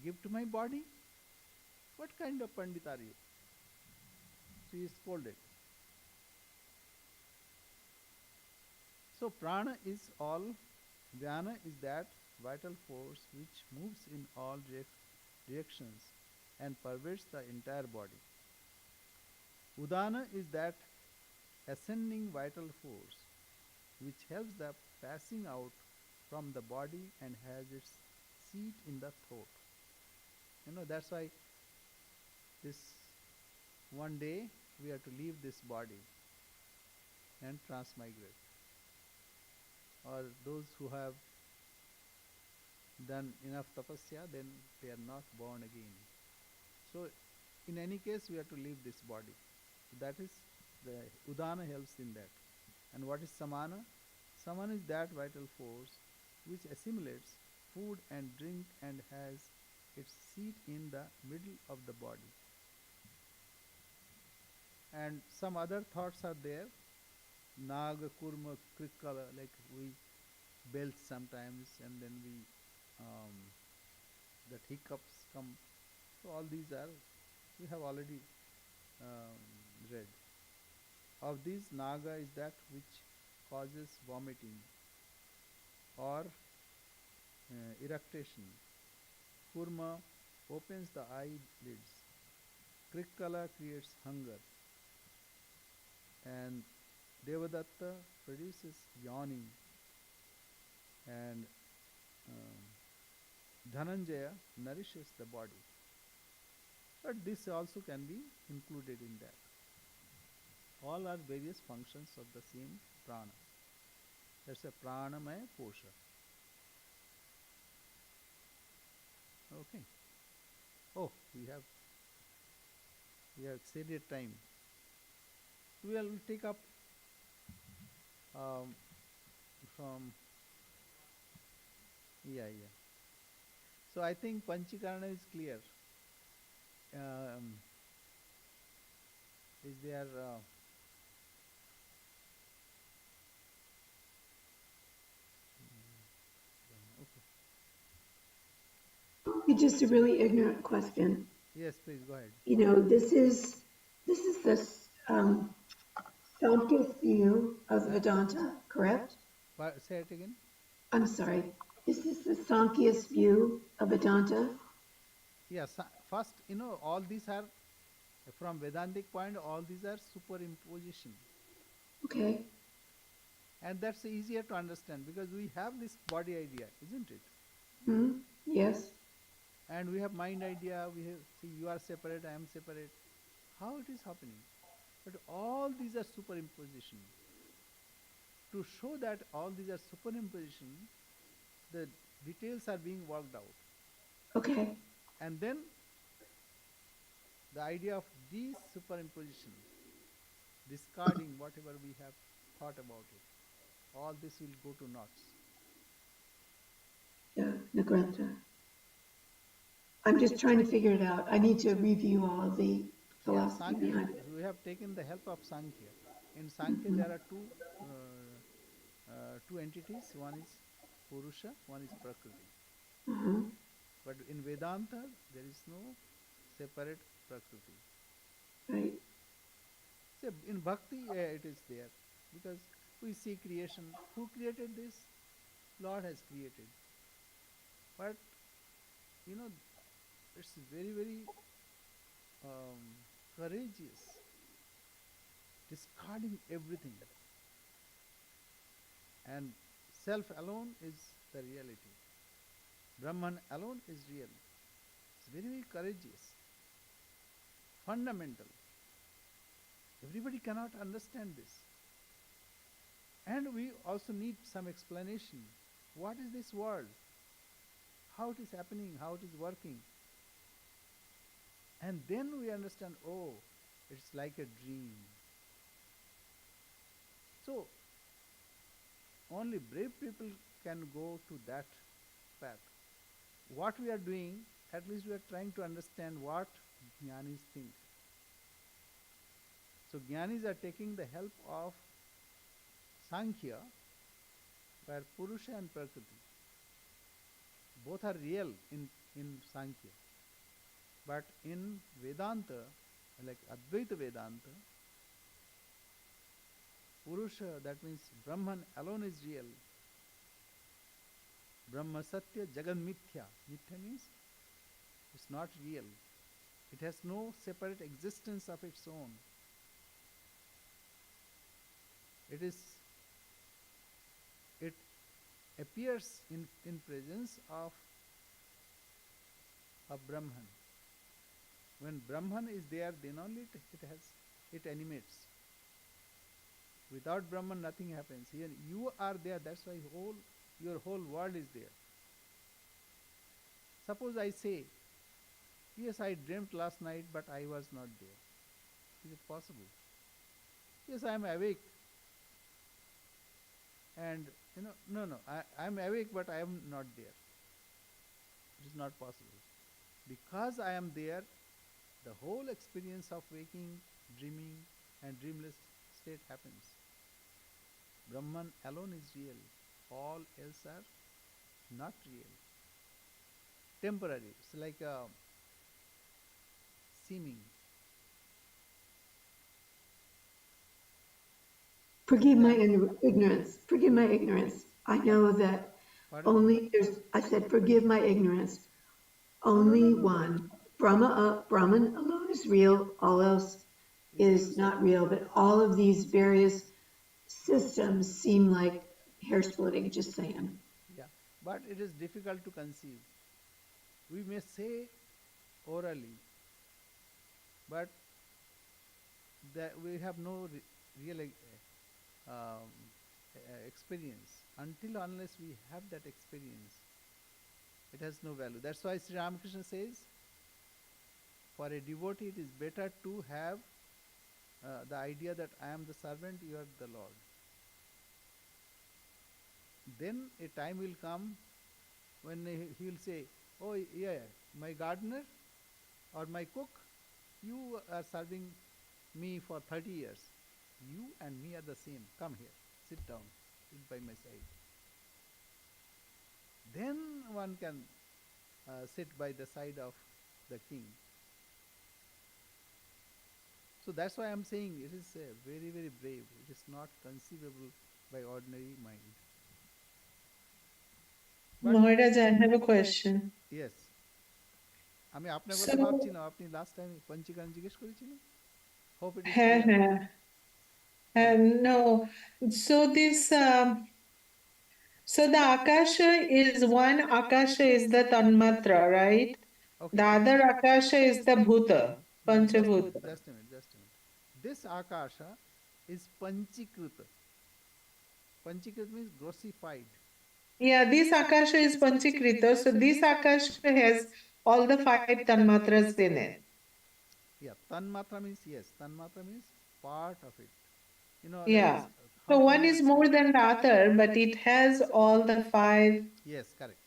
give to my body? What kind of Pandit are you? So he is scolded. So prana is all, Vyana is that vital force which moves in all directions and pervades the entire body. Udana is that ascending vital force which helps the passing out from the body and has its seat in the throat. That's why this one day we have to leave this body and transmigrate. Or those who have done enough tapasya, then they are not born again. So in any case we have to leave this body. That is, the Udana helps in that. And what is Samana? Samana is that vital force which assimilates food and drink and has its seat in the middle of the body. And some other thoughts are there. Naga, Kurma, Krikala, like we belch sometimes and then that hiccups come. So all these are, we have already read. Of these, Naga is that which causes vomiting or eructation. Kurma opens the eyelids. Krikkala creates hunger. And Devadatta produces yawning. And Dhananjaya nourishes the body. But this also can be included in that. All are various functions of the same prana. That's a pranamaya kosha. Okay. Oh, we have exceeded time. We will take up from yeah. So I think Panchikarana is clear. Is there Okay, just a really ignorant question. Yes, please go ahead. This is the Samkhya's view of Vedanta, correct? Say it again. I'm sorry. Is this the Samkhya's view of Vedanta? Yes. First, all these are, from Vedantic point, all these are superimposition. Okay. And that's easier to understand because we have this body idea, isn't it? Yes. And we have mind idea, we have, see, you are separate, I am separate. How it is happening? But all these are superimposition. To show that all these are superimposition, the details are being worked out. Okay. And then The idea of de-superimposition, discarding whatever we have thought about it, all this will go to naughts. Yeah, Nagranta. I'm just trying to figure it out. I need to review all the Yeah, philosophy Sankhya. behind it. We have taken the help of Sankhya. In Sankhya, Mhm. there are two entities. One is Purusha, one is Prakriti. Uh-huh. But in Vedanta, there is no separate Prakriti. Right. So in Bhakti, it is there because we see creation. Who created this? Lord has created. But you know, it's very, very um, courageous, discarding everything. And self alone is the reality. Brahman alone is real. It's very, very courageous, fundamental. Everybody cannot understand this. And we also need some explanation. What is this world? How it is happening? How it is working? And then we understand, oh, it's like a dream. So, only brave people can go to that path. What we are doing, at least we are trying to understand what jnanis think. So, jnanis are taking the help of Sankhya, where Purusha and Prakriti both are real in Sankhya. But in Vedanta, like Advaita Vedanta, Purusha, that means Brahman alone is real. Brahma Satya Jagan Mithya. Mithya means it's not real. It has no separate existence of its own. It is it appears in presence of Brahman. When Brahman is there, then only it animates. Without Brahman, nothing happens. Here you are there. That's why your whole world is there. Suppose I say, yes, I dreamt last night, but I was not there. Is it possible? Yes, I am awake. And no, I am awake, but I am not there. It is not possible. Because I am there, the whole experience of waking, dreaming, and dreamless state happens. Brahman alone is real. All else are not real. Temporary. It's like a seeming. Forgive my Example. ignorance. Forgive my ignorance. I know that Pardon? only there's, I said, forgive my ignorance. No, no, no, Only no, no. one. Brahman alone is real. All else Is is illusory. not real. But all of these various systems seem like hair splitting, just saying. Yeah. But it is difficult to conceive. We may say orally, but that we have no real um, experience. Until unless we have that experience, it has no value. That's why Sri Ramakrishna says, for a devotee, it is better to have the idea that I am the servant, you are the Lord. Then a time will come when he will say, oh, yeah, my gardener or my cook, you are serving me for 30 years. You and me are the same. Come here, sit down, sit by my side. Then one can sit by the side of the king. So that's why I'm saying it is very, very brave. It is not conceivable by ordinary mind. But Maharaj, I have a question. yes, আমি আপনার কথা So, ভাবছিলাম আপনি last time পঞ্চীকরণ জিজ্ঞেস করেছিলেন hope it is হ্যাঁ clear now হ্যাঁ বলেন no. So this so the akasha is one akasha is the tanmatra, right? Okay The other akasha is the bhuta, no just panchabhuta. just a minute just a minute this akasha is panchikrita means grossified. Yeah, this akasha is panchikrita. So this akasha has all the five tanmatras in it. Yeah, tanmatra means yes. Tanmatra means part of it. That Yeah. is So how can one you? is more than the other, but it has all the five Yes, correct,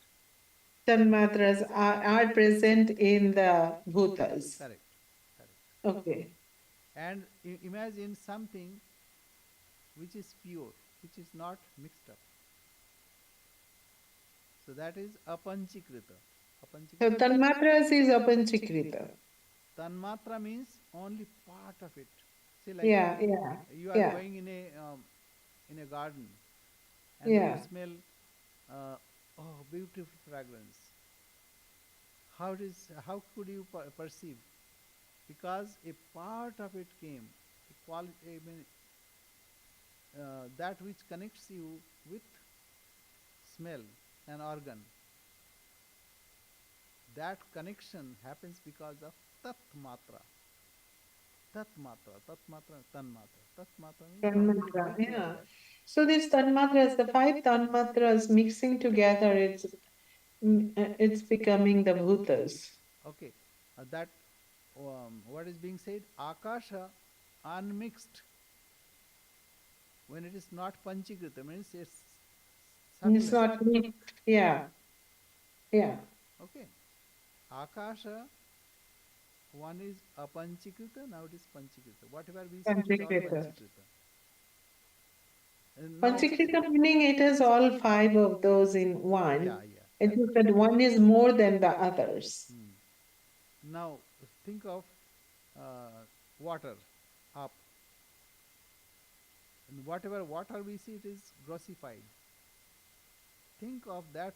tanmatras are present in the bhutas. correct, correct. Okay. And imagine something which is pure, which is not mixed up. So that is apanchikrita. So Apanchikrita means tanmatras is apanchikrita. tanmatra means only part of it. See, like Yeah, yeah, you are yeah, going in a garden and you yeah. smell oh beautiful fragrance. How could you perceive? Because a part of it came, I mean, that which connects you with smell and organ. That connection happens because of tat matra. Tat matra, tat matra, tan matra. Tat matra means only Tanmatra, bit of yeah. that. So these tanmatras, the five tanmatras mixing together, it's becoming the bhutas. Okay, that what is being said, akasha unmixed, when it is not panchikrita means it's It's subtlest. not mixed. Yeah, yeah. Okay, akasha, one is apanchikrita, now it is panchikrita. Whatever we see, it is all Panchikrita. panchikrita. And now, Panchikrita meaning it has all five of those in yeah, one. yeah, It's correct. just that one is more than the others. Hmm. Now think of water up, and whatever water we see, it is grossified. Think of that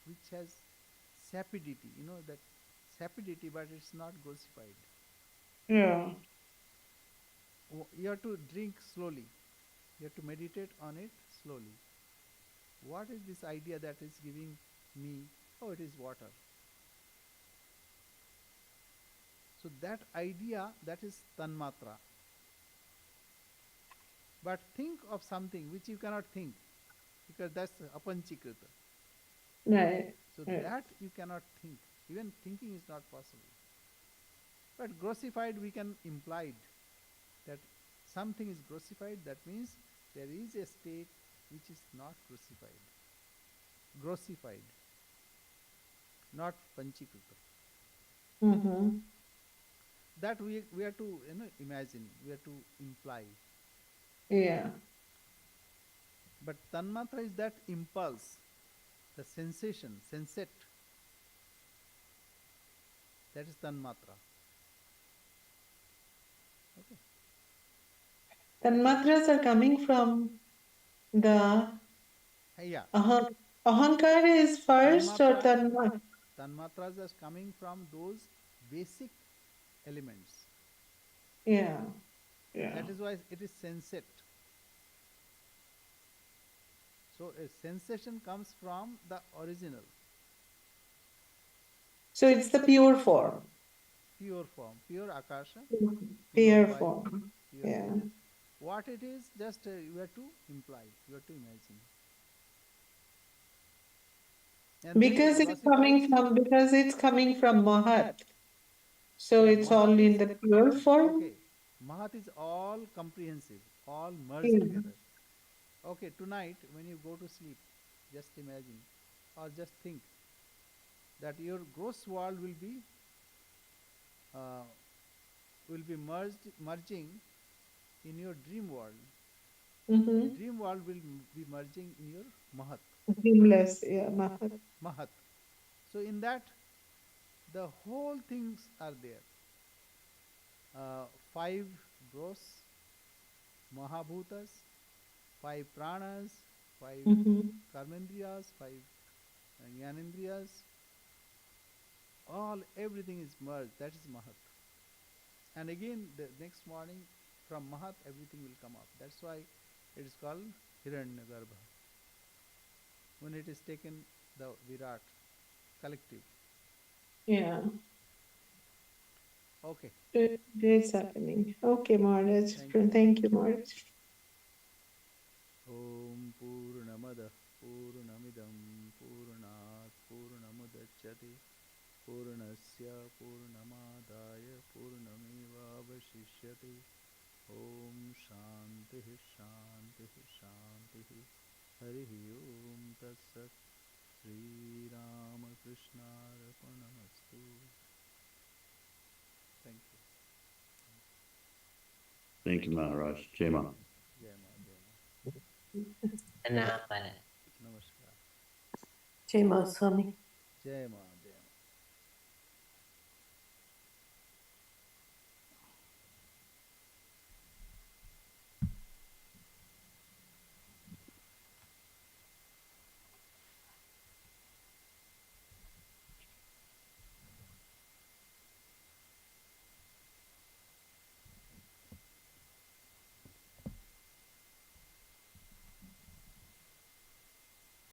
which has sapidity, that sapidity, but it's not grossified. Yeah. You have to drink slowly, you have to meditate on it slowly. What is this idea that is giving me? Oh, it is water. So that idea, that is tanmatra. But think of something which you cannot think, because that's apanchikrita. Right. So Right. that you cannot think. Even thinking is not possible. But grossified, we can imply it, that something is grossified. That means there is a state which is not grossified. Grossified, not panchikrita. Mm-hmm. That we have to imagine. We have to imply. Yeah. But tanmatra is that impulse, the sensation, sensate. That is tanmatra. Okay. Tanmatras are coming from the Yeah. ahankara is first or Tanmatra, tanmatras are coming from those basic elements. Yeah. Yeah. That is why it is sensate. So a sensation comes from the original, So it's the pure form. pure form, pure akasha, pure Pure vibe, form. pure Yeah. thing. What it is, just you have to imply, you have to imagine. And then it grossifies. Because it's coming from Mahat. So Yeah, it's all Mahat in is, the pure form. okay. Mahat is all comprehensive, all merged Yeah. together. Okay, tonight when you go to sleep, just imagine or just think that your gross world uh, merging in your dream world. Mm-hmm. Dream world will be merging in your Mahat. Dreamless. Yeah. Mahat. Mahat. So in that, the whole things are there. Five gross Mahabhutas, five pranas, five Mm-hmm. karmendriyas, five jnanendriyas, all everything is merged. That is Mahat. And again, the next morning, from Mahat, everything will come up. That's why it is called Hiranyagarbha. When it is taken, the Virat, collective. Yeah. Okay, It's happening. Okay, Maharaj. thank you. Thank you, Maharaj. Om Purnamada Purnamidam Purnat Purnamudachyate Purnasya Purnamadaya Purnameva vishishyate. Om Shanti Shanti Shanti. Hari Om Tat Sat. Sri Ramakrishna Arpanamastu. Thank you. Thank you, Maharaj. Jai Ma. Jai Ma, Jai Ma. Pranam Maharaj. Namaskar. Jai Ma Swami. Jai Ma.